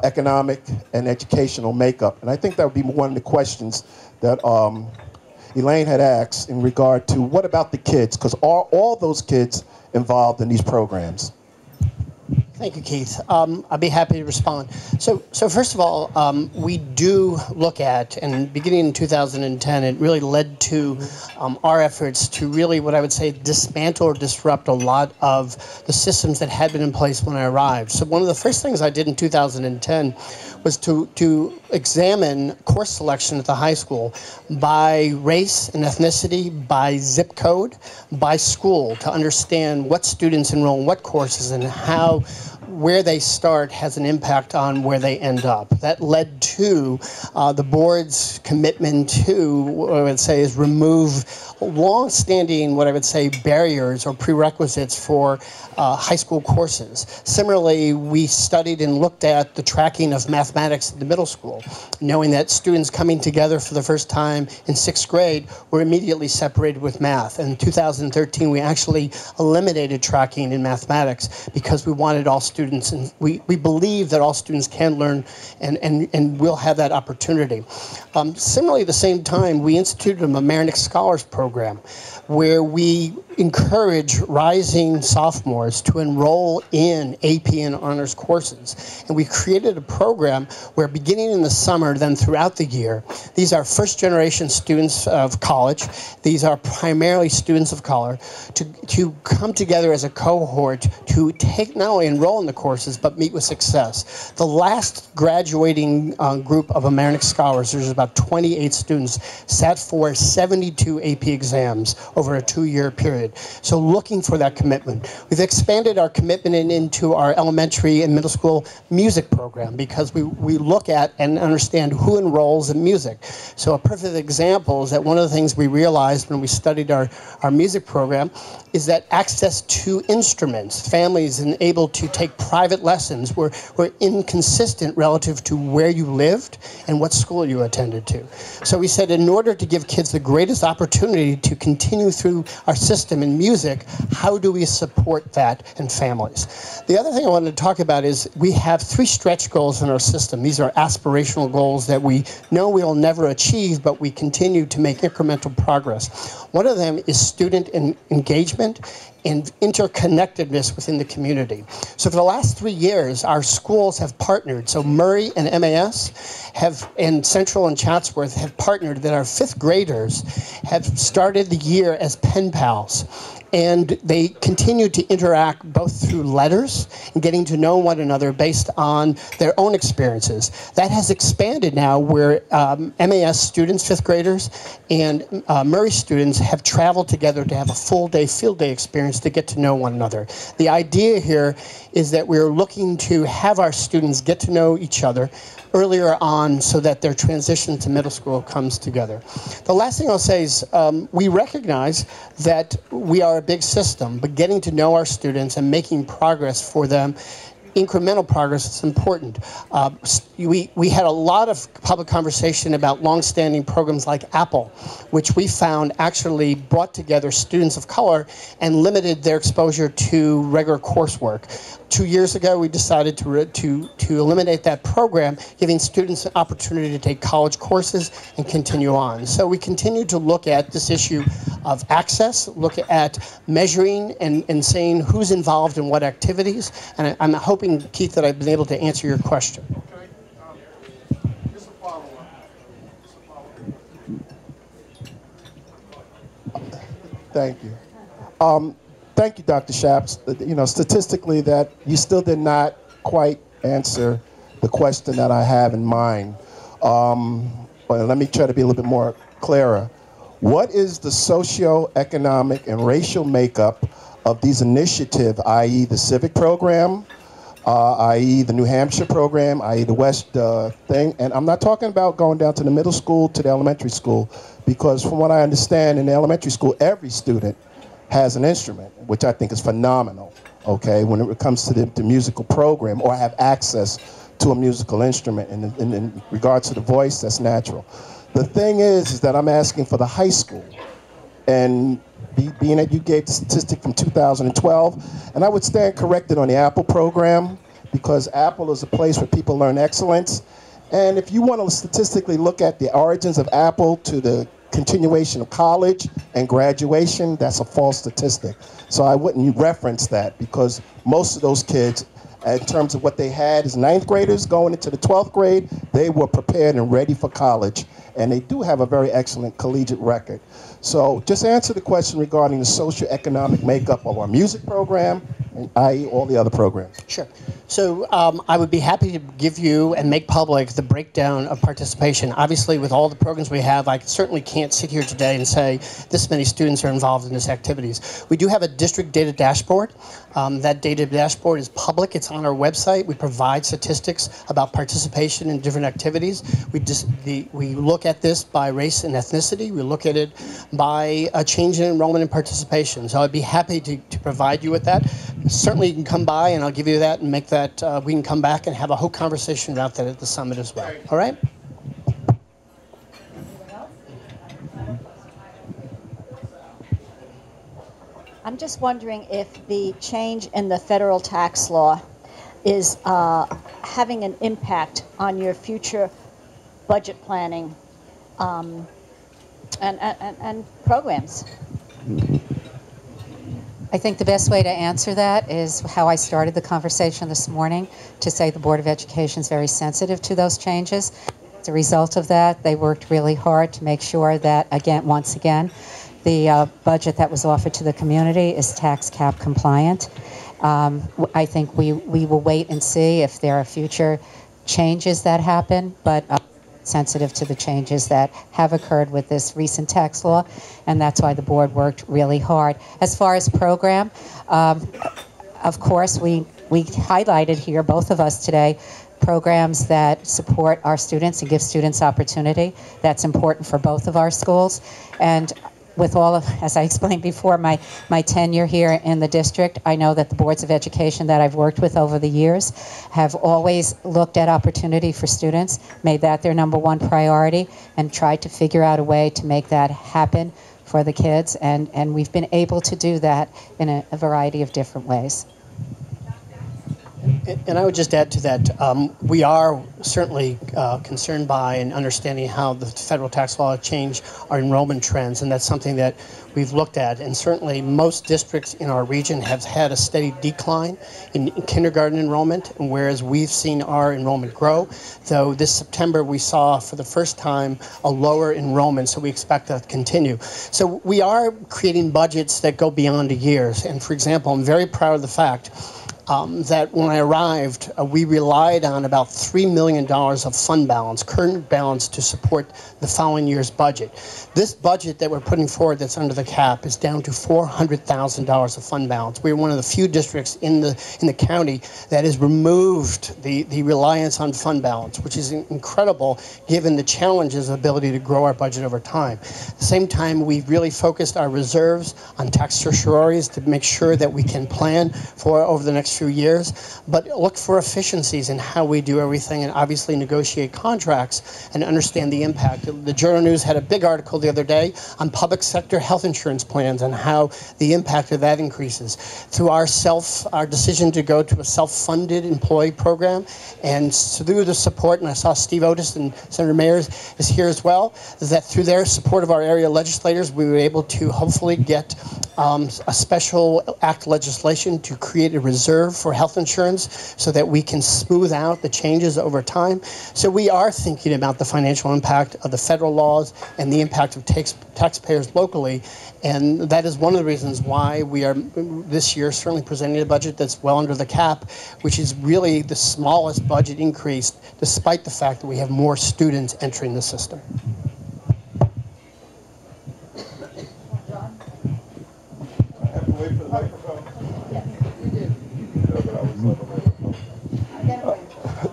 economic, and educational makeup? And I think that would be one of the questions that Elaine had asked in regard to what about the kids, because are all those kids involved in these programs? Thank you, Keith. I'd be happy to respond. So first of all, we do look at, and beginning in 2010, it really led to our efforts to really, what I would say, dismantle or disrupt a lot of the systems that had been in place when I arrived. So one of the first things I did in 2010 was to examine course selection at the high school by race and ethnicity, by zip code, by school, to understand what students enroll in what courses and how where they start has an impact on where they end up. That led to the board's commitment to, what I would say, is remove long-standing, what I would say, barriers or prerequisites for high school courses. Similarly, we studied and looked at the tracking of mathematics in the middle school, knowing that students coming together for the first time in 6th grade were immediately separated with math. In 2013, we actually eliminated tracking in mathematics because we wanted all students, and we believe that all students can learn and will have that opportunity. Similarly, at the same time, we instituted a Mamaroneck Scholars Program where we encourage rising sophomores to enroll in AP and honors courses. And we created a program where, beginning in the summer, then throughout the year, these are first-generation students of college. These are primarily students of color, to come together as a cohort to take, not only enroll in the courses, but meet with success. The last graduating group of Mamaroneck scholars, there's about 28 students, sat for 72 AP exams over a 2-year period. So looking for that commitment. We've expanded our commitment into our elementary and middle school music program because we look at and understand who enrolls in music. So a perfect example is that one of the things we realized when we studied our music program is that access to instruments, families and able to take private lessons were inconsistent relative to where you lived and what school you attended to. So we said, in order to give kids the greatest opportunity to continue through our system in music, how do we support that in families? The other thing I wanted to talk about is we have 3 stretch goals in our system. These are aspirational goals that we know we'll never achieve, but we continue to make incremental progress. One of them is student engagement and interconnectedness within the community. So for the last 3 years, our schools have partnered. So Murray and MAS and Central and Chatsworth have partnered that our 5th graders have started the year as pen pals. And they continue to interact both through letters and getting to know one another based on their own experiences. That has expanded now where MAS students, 5th graders, and Murray students have traveled together to have a full-day, field day experience to get to know one another. The idea here is that we're looking to have our students get to know each other earlier on so that their transition to middle school comes together. The last thing I'll say is we recognize that we are a big system, but getting to know our students and making progress for them, incremental progress, is important. We had a lot of public conversation about longstanding programs like Apple, which we found actually brought together students of color and limited their exposure to regular coursework. 2 years ago, we decided to eliminate that program, giving students an opportunity to take college courses and continue on. So we continue to look at this issue of access, look at measuring and saying who's involved in what activities, and I'm hoping, Keith, that I've been able to answer your question. Just a follow-up. Thank you. Thank you, Dr. Schaps. You know, statistically, that you still did not quite answer the question that I have in mind. But let me try to be a little bit more clearer. What is the socioeconomic and racial makeup of these initiatives, i.e. the civic program, i.e. the New Hampshire program, i.e. the West thing? And I'm not talking about going down to the middle school to the elementary school, because from what I understand, in the elementary school, every student has an instrument, which I think is phenomenal, okay, when it comes to the musical program, or have access to a musical instrument. And in regards to the voice, that's natural. The thing is that I'm asking for the high school, and being that you gave the statistic from 2012, and I would stand corrected on the Apple program, because Apple is a place where people learn excellence. And if you want to statistically look at the origins of Apple to the continuation of college and graduation, that's a false statistic. So I wouldn't reference that, because most of those kids, in terms of what they had as 9th graders going into the 12th grade, they were prepared and ready for college. And they do have a very excellent collegiate record. So just answer the question regarding the socioeconomic makeup of our music program, i.e. all the other programs. Sure. So I would be happy to give you and make public the breakdown of participation. Obviously, with all the programs we have, I certainly can't sit here today and say this many students are involved in these activities. We do have a district data dashboard. That data dashboard is public. It's on our website. We provide statistics about participation in different activities. We look at this by race and ethnicity. We look at it by a change in enrollment and participation. So I'd be happy to provide you with that. Certainly you can come by and I'll give you that and make that, we can come back and have a whole conversation about that at the summit as well. All right? I'm just wondering if the change in the federal tax law is having an impact on your future budget planning and programs. I think the best way to answer that is how I started the conversation this morning, to say the Board of Education is very sensitive to those changes. As a result of that, they worked really hard to make sure that, once again, the budget that was offered to the community is tax cap compliant. I think we will wait and see if there are future changes that happen, but sensitive to the changes that have occurred with this recent tax law, and that's why the board worked really hard. As far as program, of course, we highlighted here, both of us today, programs that support our students and give students opportunity. That's important for both of our schools. And with all of, as I explained before, my tenure here in the district, I know that the boards of education that I've worked with over the years have always looked at opportunity for students, made that their #1 priority, and tried to figure out a way to make that happen for the kids, and we've been able to do that in a variety of different ways. And I would just add to that, we are certainly concerned by and understanding how the federal tax law changed our enrollment trends, and that's something that we've looked at. And certainly most districts in our region have had a steady decline in kindergarten enrollment, and whereas we've seen our enrollment grow. Though this September we saw for the first time a lower enrollment, so we expect that to continue. So we are creating budgets that go beyond a year. And for example, I'm very proud of the fact that when I arrived, we relied on about $3 million of fund balance, current balance, to support the following year's budget. This budget that we're putting forward that's under the cap is down to $400,000 of fund balance. We're one of the few districts in the county that has removed the reliance on fund balance, which is incredible given the challenges of ability to grow our budget over time. At the same time, we've really focused our reserves on tax certiorari's to make sure that we can plan for over the next few years, but look for efficiencies in how we do everything, and obviously negotiate contracts and understand the impact. The Journal News had a big article the other day on public sector health insurance plans and how the impact of that increases. Through our decision to go to a self-funded employee program, and through the support, and I saw Steve Otis and Senator Mayers is here as well, is that through their support of our area legislators, we were able to hopefully get a special act legislation to create a reserve for health insurance so that we can smooth out the changes over time. So we are thinking about the financial impact of the federal laws and the impact of taxpayers locally, and that is one of the reasons why we are this year certainly presenting a budget that's well under the cap, which is really the smallest budget increase despite the fact that we have more students entering the system.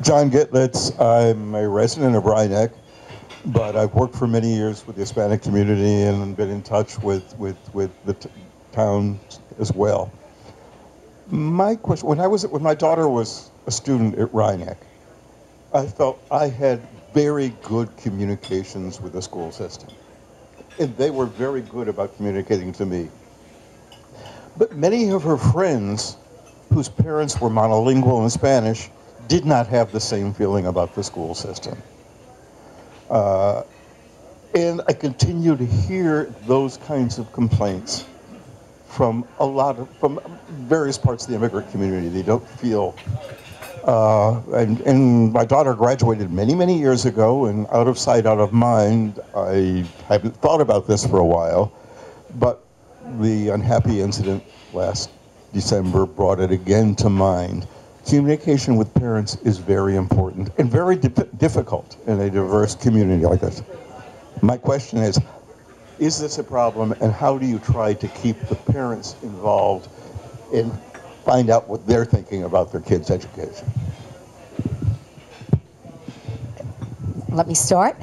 John Gitlitz. I'm a resident of Rhinebeck, but I've worked for many years with the Hispanic community and been in touch with the town as well. My question, when my daughter was a student at Rhinebeck, I felt I had very good communications with the school system, and they were very good about communicating to me. But many of her friends, whose parents were monolingual in Spanish, did not have the same feeling about the school system. And I continue to hear those kinds of complaints from from various parts of the immigrant community. They don't feel, and my daughter graduated many years ago, and out of sight, out of mind. I haven't thought about this for a while, but the unhappy incident last December brought it again to mind. Communication with parents is very important and very difficult in a diverse community like this. My question is this a problem, and how do you try to keep the parents involved and find out what they're thinking about their kids' education? Let me start.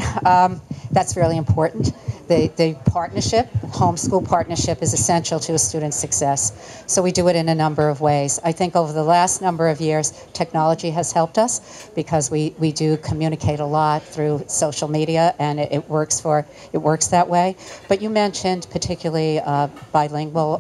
That's really important. The partnership, homeschool partnership, is essential to a student's success. So we do it in a number of ways. I think over the last number of years, technology has helped us because we do communicate a lot through social media, and it works that way. But you mentioned particularly bilingual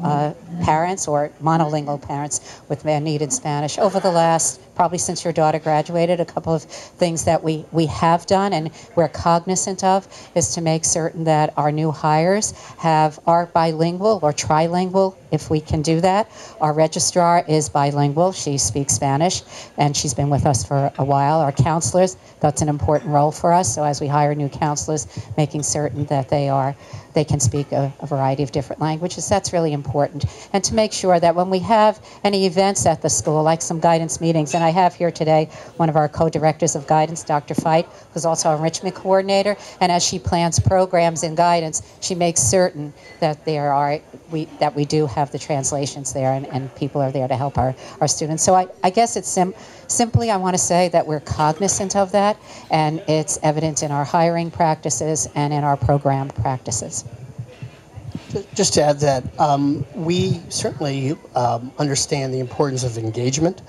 parents or monolingual parents with their need in Spanish. Over the last, probably since your daughter graduated, a couple of things that we have done and we're cognizant of is to make certain that our new hires are bilingual or trilingual, if we can do that. Our registrar is bilingual. She speaks Spanish, and she's been with us for a while. Our counselors, that's an important role for us. So as we hire new counselors, making certain that they can speak a variety of different languages, that's really important. And to make sure that when we have any events at the school, like some guidance meetings, and I have here today one of our co-directors of guidance, Dr. Feit, who's also our enrichment coordinator, and as she plans programs in guidance, she makes certain that we do have the translations there, and people are there to help our students. So I guess it's simply, I want to say that we're cognizant of that, and it's evident in our hiring practices and in our program practices. Just to add that, we certainly understand the importance of engagement.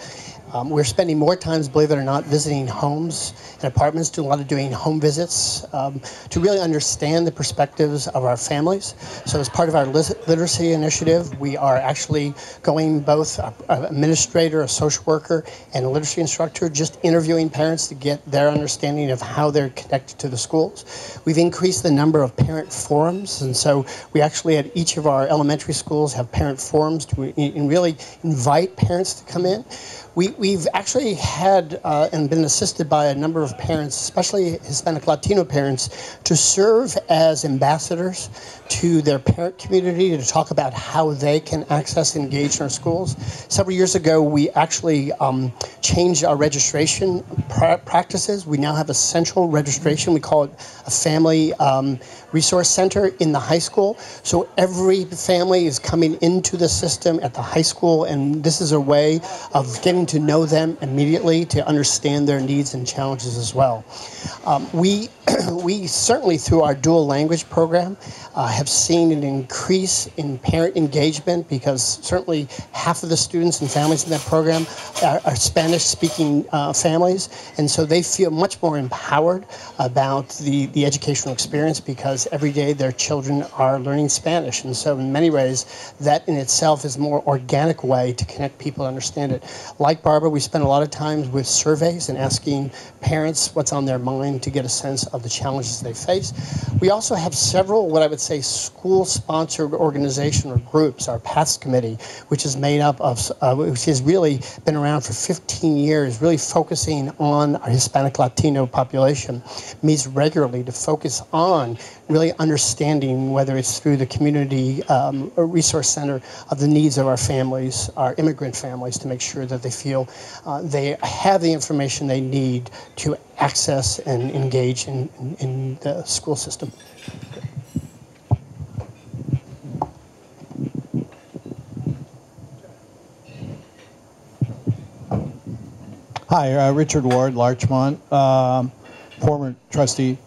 We're spending more times, believe it or not, visiting homes and apartments, doing a lot of doing home visits to really understand the perspectives of our families. So as part of our literacy initiative, we are actually going both an administrator, a social worker, and a literacy instructor, just interviewing parents to get their understanding of how they're connected to the schools. We've increased the number of parent forums, and so we actually at each of our elementary schools have parent forums to really invite parents to come in. We've actually had and been assisted by a number of parents, especially Hispanic Latino parents, to serve as ambassadors to their parent community to talk about how they can access and engage in our schools. Several years ago, we actually changed our registration practices. We now have a central registration. We call it a family resource center in the high school. So every family is coming into the system at the high school, and this is a way of getting to know them immediately, to understand their needs and challenges as well. We certainly, through our dual language program, have seen an increase in parent engagement, because certainly half of the students and families in that program are Spanish-speaking families, and so they feel much more empowered about the educational experience, because every day their children are learning Spanish, and so in many ways that in itself is a more organic way to connect people to understand it. Like Barbara, we spend a lot of time with surveys and asking parents what's on their mind to get a sense of the challenges they face. We also have several, what I would say, school-sponsored organization or groups. Our PATHS committee, which is made up of, which has really been around for 15 years, really focusing on our Hispanic Latino population, meets regularly to focus on really understanding, whether it's through the community or resource center, of the needs of our families, our immigrant families, to make sure that they feel they have the information they need to access and engage in the school system. Hi, Richard Ward, Larchmont, former trustee.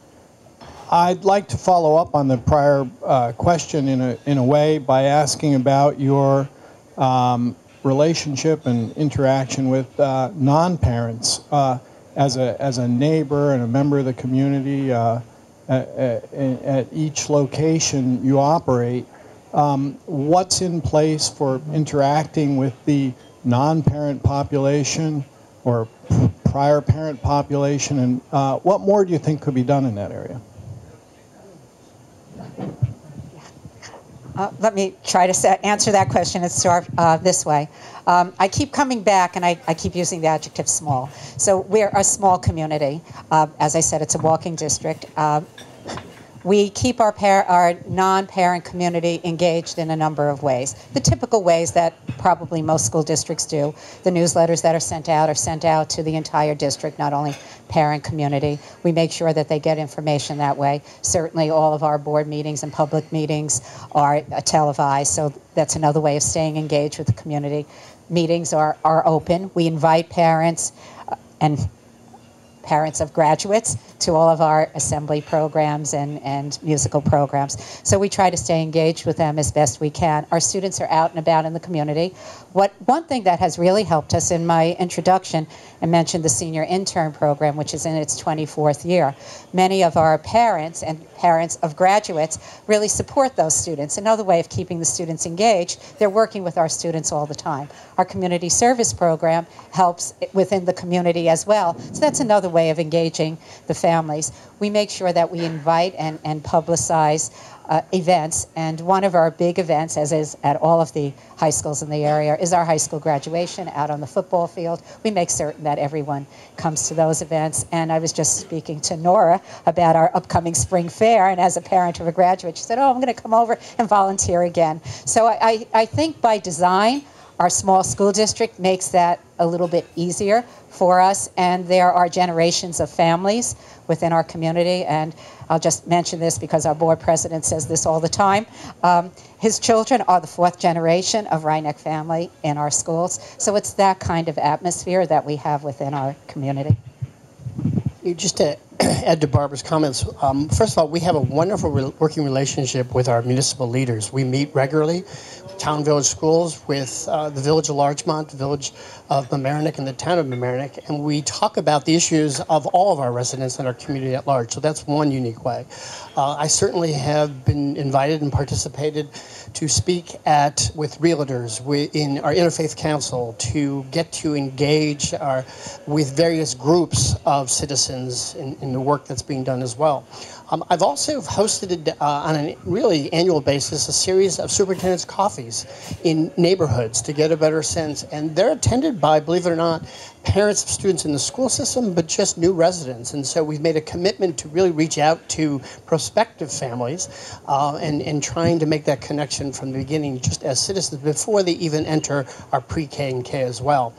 I'd like to follow up on the prior question in a way by asking about your relationship and interaction with non-parents as a neighbor and a member of the community at each location you operate. What's in place for interacting with the non-parent population or prior parent population, and what more do you think could be done in that area? Let me try to answer that question and start this way. I keep coming back, and I keep using the adjective small. So we're a small community. As I said, it's a walking district. We keep our non-parent community engaged in a number of ways. The typical ways that probably most school districts do. The newsletters that are sent out to the entire district, not only parent community. We make sure that they get information that way. Certainly all of our board meetings and public meetings are televised, so that's another way of staying engaged with the community. Meetings are open. We invite parents and parents of graduates to all of our assembly programs and musical programs. So we try to stay engaged with them as best we can. Our students are out and about in the community. One thing that has really helped us, in my introduction, I mentioned the senior intern program, which is in its 24th year. Many of our parents and parents of graduates really support those students. Another way of keeping the students engaged, they're working with our students all the time. Our community service program helps within the community as well. So that's another way of engaging the families. We make sure that we invite and publicize events, and one of our big events, as is at all of the high schools in the area, is our high school graduation out on the football field. We make certain that everyone comes to those events, and I was just speaking to Nora about our upcoming spring fair, and as a parent of a graduate, she said, oh, I'm going to come over and volunteer again. So I think by design, our small school district makes that a little bit easier for us, and there are generations of families within our community, and I'll just mention this because our board president says this all the time. His children are the 4th generation of Rhinebeck family in our schools, so it's that kind of atmosphere that we have within our community. Just to add to Barbara's comments. First of all, we have a wonderful working relationship with our municipal leaders. We meet regularly, town village schools, with the village of Larchmont, the village of Mamaroneck, and the town of Mamaroneck, and we talk about the issues of all of our residents and our community at large. So that's one unique way. I certainly have been invited and participated to speak with realtors in our Interfaith Council to get to engage with various groups of citizens in the work that's being done as well. I've also hosted on a really annual basis a series of superintendent's coffees in neighborhoods to get a better sense, and they're attended by, believe it or not, parents of students in the school system, but just new residents. And so we've made a commitment to really reach out to prospective families and trying to make that connection from the beginning, just as citizens, before they even enter our pre-K and K as well.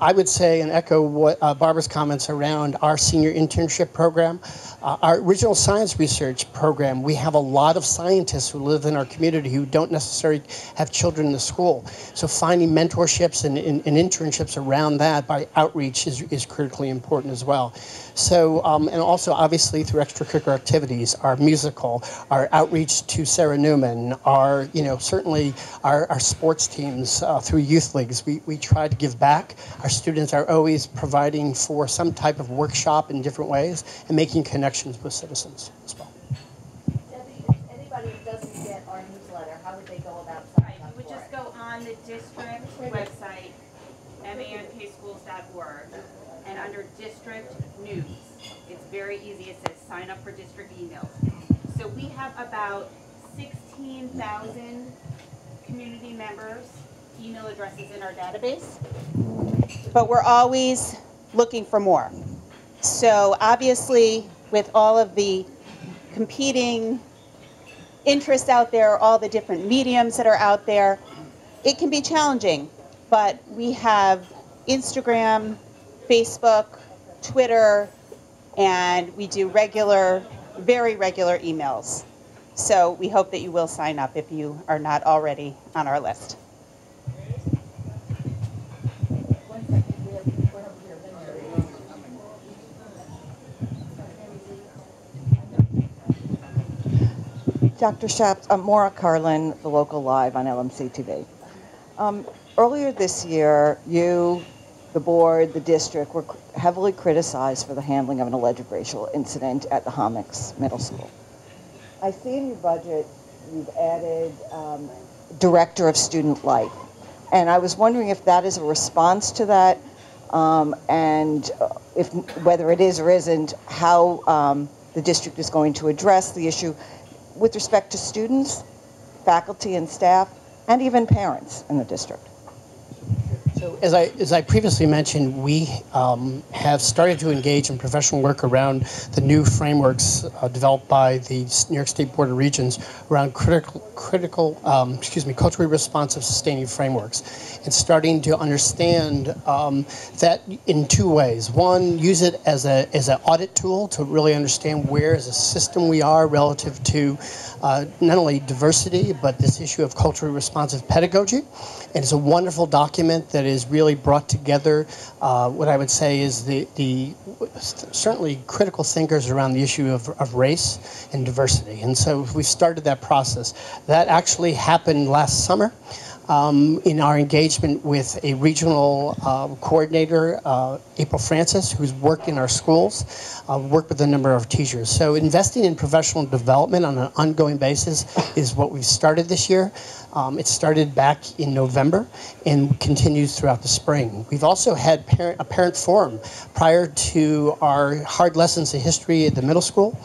I would say and echo what Barbara's comments around our senior internship program. Our original science research program, we have a lot of scientists who live in our community who don't necessarily have children in the school. So finding mentorships and internships around that by outreach is critically important as well. So, and also obviously through extracurricular activities, our musical, our outreach to Sarah Newman, our, certainly our sports teams through youth leagues, we try to give back. Our students are always providing for some type of workshop in different ways and making connections with citizens as well. Debbie, if anybody doesn't get our newsletter, how would they go about signing up You would for just it? go on the district website, manpschools.org, and under district news, it's very easy. It says sign up for district emails. So we have about 16,000 community members' email addresses in our database, but we're always looking for more. So obviously, with all of the competing interests out there, all the different mediums that are out there, it can be challenging. But we have Instagram, Facebook, Twitter, and we do very regular emails. So we hope that you will sign up if you are not already on our list. Dr. Schaps, I'm Maura Carlin, the local live on LMC TV. Earlier this year, you, the board, the district were heavily criticized for the handling of an alleged racial incident at the Homix Middle School. I see in your budget you've added Director of Student Life, and I was wondering if that is a response to that, and if whether it is or isn't, how the district is going to address the issue with respect to students, faculty and staff, and even parents in the district. So as I previously mentioned, we have started to engage in professional work around the new frameworks developed by the New York State Board of Regents around culturally responsive sustaining frameworks, and starting to understand that in two ways. One, use it as an audit tool to really understand where as a system we are relative to not only diversity, but this issue of culturally responsive pedagogy. And it's a wonderful document that is really brought together what I would say is the certainly critical thinkers around the issue of race and diversity. And so we've started that process. That actually happened last summer. In our engagement with a regional coordinator, April Francis, who's worked in our schools, worked with a number of teachers. So investing in professional development on an ongoing basis is what we've started this year. It started back in November and continues throughout the spring. We've also had a parent forum prior to our hard lessons in history at the middle school.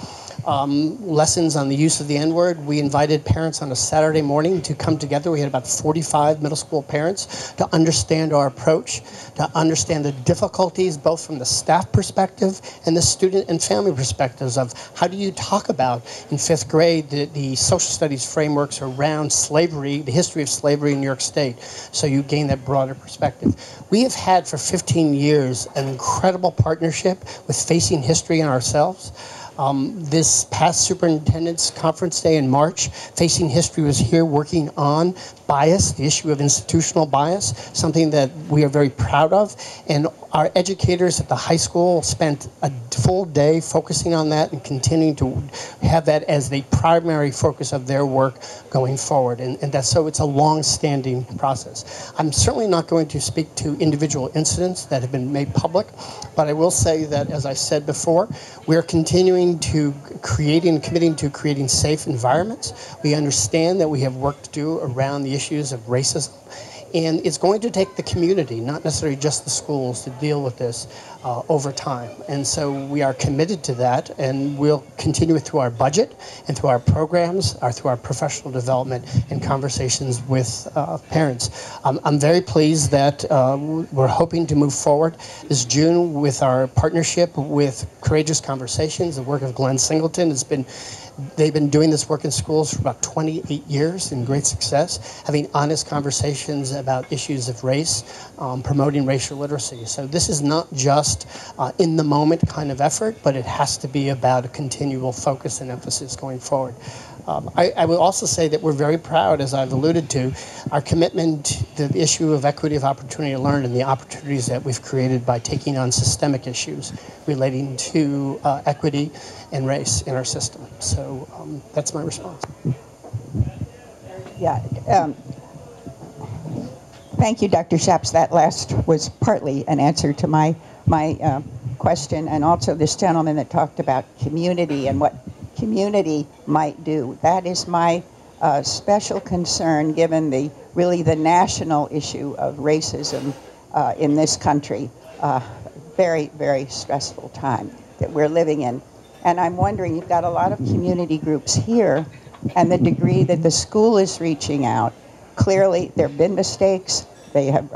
Lessons on the use of the N-word. We invited parents on a Saturday morning to come together. We had about 45 middle school parents to understand our approach, to understand the difficulties both from the staff perspective and the student and family perspectives of how do you talk about in fifth grade the social studies frameworks around slavery, the history of slavery in New York State, so you gain that broader perspective. We have had for 15 years an incredible partnership with Facing History and ourselves. This past superintendent's conference day in March, Facing History was here working on bias, the issue of institutional bias, something that we are very proud of. And Our educators at the high school spent a full day focusing on that and continuing to have that as the primary focus of their work going forward. And that's so it's a long-standing process. I'm certainly not going to speak to individual incidents that have been made public, but I will say that, as I said before, we're continuing to committing to creating safe environments. We understand that we have work to do around the issues of racism. And it's going to take the community, not necessarily just the schools, to deal with this over time. And so we are committed to that, and we'll continue it through our budget and through our programs, through our professional development and conversations with parents. I'm very pleased that we're hoping to move forward this June with our partnership with Courageous Conversations. The work of Glenn Singleton has been they've been doing this work in schools for about 28 years in great success, having honest conversations about issues of race, promoting racial literacy. So this is not just in the moment kind of effort, but it has to be about a continual focus and emphasis going forward. I will also say that we're very proud, as I've alluded to, our commitment to the issue of equity of opportunity to learn and the opportunities that we've created by taking on systemic issues relating to equity and race in our system. So that's my response. Yeah. Thank you, Dr. Shaps. That last was partly an answer to my question, and also this gentleman that talked about community and what community might do. That is my special concern, given the national issue of racism in this country. Very, very stressful time that we're living in. And I'm wondering, you've got a lot of community groups here, and the degree that the school is reaching out, clearly there have been mistakes. They have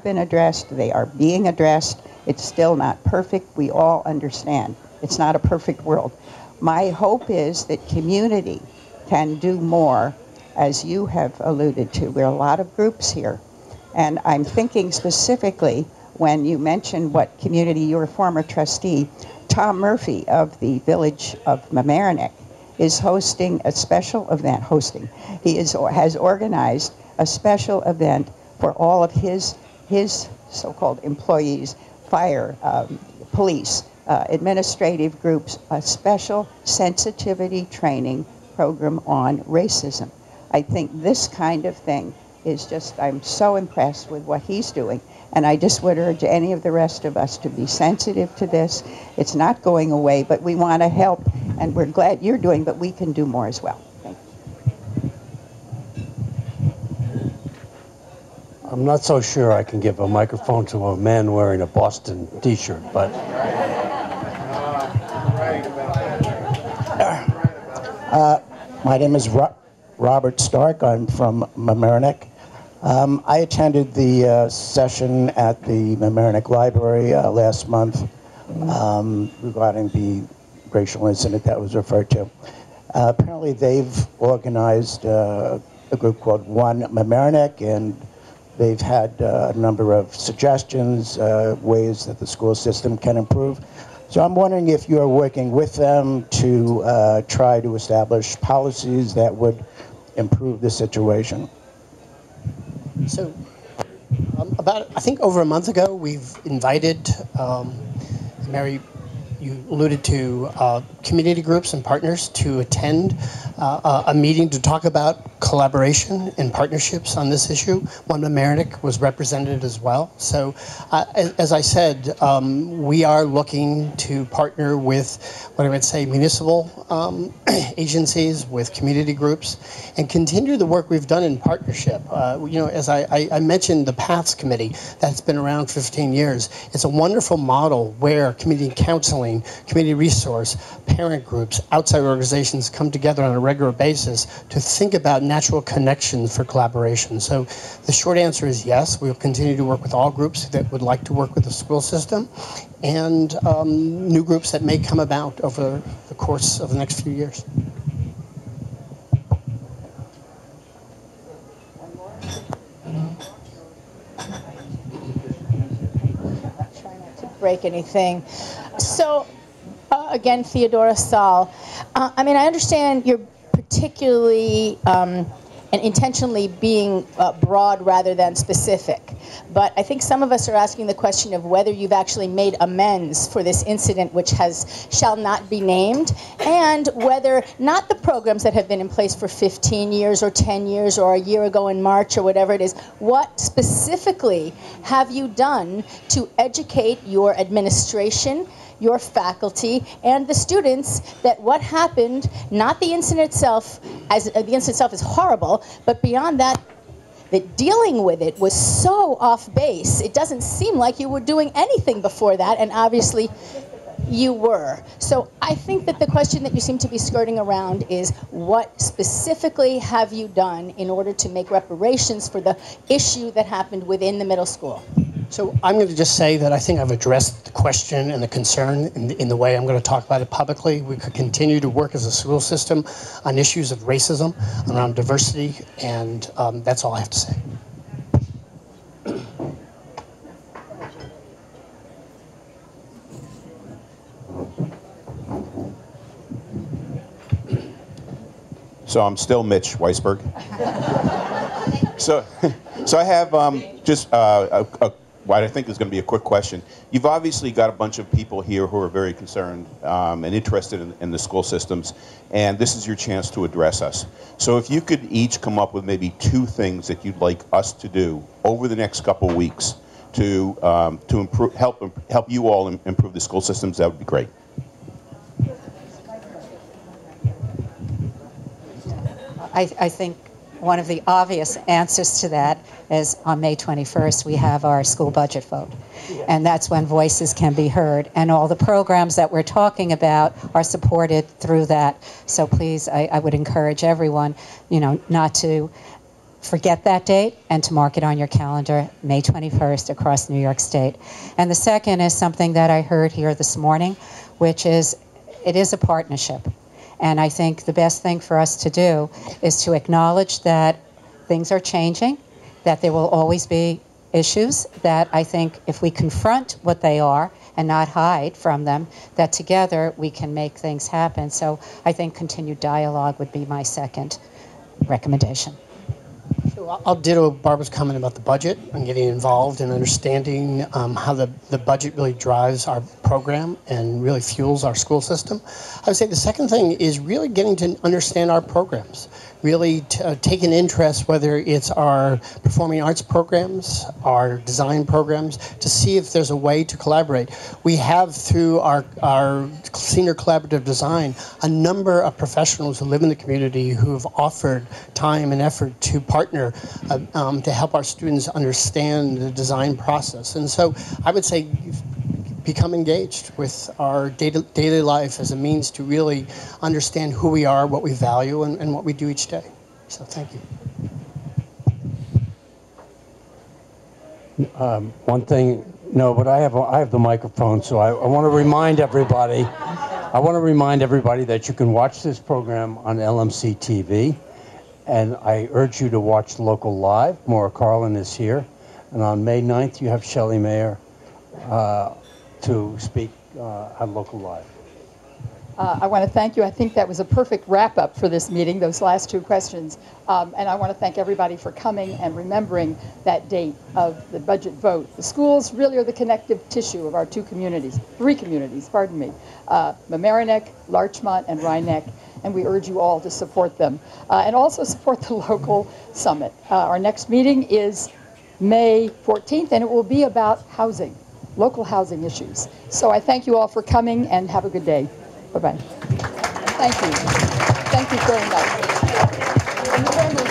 been addressed. They are being addressed. It's still not perfect. We all understand. It's not a perfect world. My hope is that community can do more, as you have alluded to. There are a lot of groups here. And I'm thinking specifically, when you mentioned what community, you're a former trustee, Tom Murphy of the Village of Mamaroneck is hosting a special event. Has organized a special event for all of his so-called employees, fire, police, administrative groups, a special sensitivity training program on racism. I think this kind of thing is just, I'm so impressed with what he's doing. And I just would urge any of the rest of us to be sensitive to this. It's not going away, but we want to help, and we're glad you're doing, but we can do more as well. Thank you. I'm not so sure I can give a microphone to a man wearing a Boston t-shirt, but... My name is Robert Stark. I'm from Mamaroneck. I attended the session at the Mamaroneck Library last month regarding the racial incident that was referred to. Apparently they've organized a group called One Mamaroneck, and they've had a number of suggestions, ways that the school system can improve. So I'm wondering if you're working with them to try to establish policies that would improve the situation. So I think over a month ago, we've invited, Mary, you alluded to community groups and partners to attend a meeting to talk about collaboration and partnerships on this issue. One Mamaroneck was represented as well. So as I said, we are looking to partner with, what I would say, municipal agencies, with community groups, and continue the work we've done in partnership. You know, as I mentioned, the PATHS Committee, that's been around 15 years. It's a wonderful model where community counseling, community resource, parent groups, outside organizations come together on a regular basis to think about natural connections for collaboration. So the short answer is yes, we'll continue to work with all groups that would like to work with the school system, and new groups that may come about over the course of the next few years. Try not to break anything. So, again, Theodora Saul. I mean, I understand you're particularly and intentionally being broad rather than specific. But I think some of us are asking the question of whether you've actually made amends for this incident, which shall not be named, and whether not the programs that have been in place for 15 years or 10 years or a year ago in March or whatever it is, what specifically have you done to educate your administration, your faculty, and the students that what happened, not the incident itself, as the incident itself is horrible, but beyond that, that dealing with it was so off base. It doesn't seem like you were doing anything before that, and obviously you were. So I think that the question that you seem to be skirting around is, what specifically have you done in order to make reparations for the issue that happened within the middle school? So I'm going to just say that I think I've addressed the question and the concern in the way I'm going to talk about it publicly. We could continue to work as a school system on issues of racism, around diversity, and that's all I have to say. So I'm still Mitch Weisberg. So I have just what I think is going to be a quick question. You've obviously got a bunch of people here who are very concerned and interested in the school systems, and this is your chance to address us. So if you could each come up with maybe 2 things that you'd like us to do over the next couple weeks to help you all improve the school systems, that would be great. I think one of the obvious answers to that is on May 21st, we have our school budget vote. And that's when voices can be heard. And all the programs that we're talking about are supported through that. So please, I would encourage everyone, not to forget that date and to mark it on your calendar, May 21st, across New York State. And the second is something that I heard here this morning, which is, it is a partnership. And I think the best thing for us to do is to acknowledge that things are changing, that there will always be issues, that I think if we confront what they are and not hide from them, that together we can make things happen. So I think continued dialogue would be my second recommendation. So I'll ditto Barbara's comment about the budget and getting involved and understanding how the budget really drives our program and really fuels our school system. I would say the second thing is really getting to understand our programs, really take an interest, whether it's our performing arts programs, our design programs, to see if there's a way to collaborate. We have, through our Senior Collaborative Design, a number of professionals who live in the community who have offered time and effort to partner to help our students understand the design process. And so I would say become engaged with our daily life as a means to really understand who we are, what we value, and what we do each day. So thank you. One thing, no, but I have the microphone, so I want to remind everybody. I want to remind everybody that you can watch this program on LMC TV, and I urge you to watch Local Live. Maura Carlin is here, and on May 9th you have Shelley Mayer to speak on Local Live. I want to thank you. I think that was a perfect wrap-up for this meeting, those last 2 questions. And I want to thank everybody for coming and remembering that date of the budget vote. The schools really are the connective tissue of our 3 communities, pardon me, Mamaroneck, Larchmont, and Rhinebeck, and we urge you all to support them. And also support the local summit. Our next meeting is May 14th, and it will be about housing, local housing issues. So I thank you all for coming, and have a good day. Bye-bye. Thank you. Thank you very much.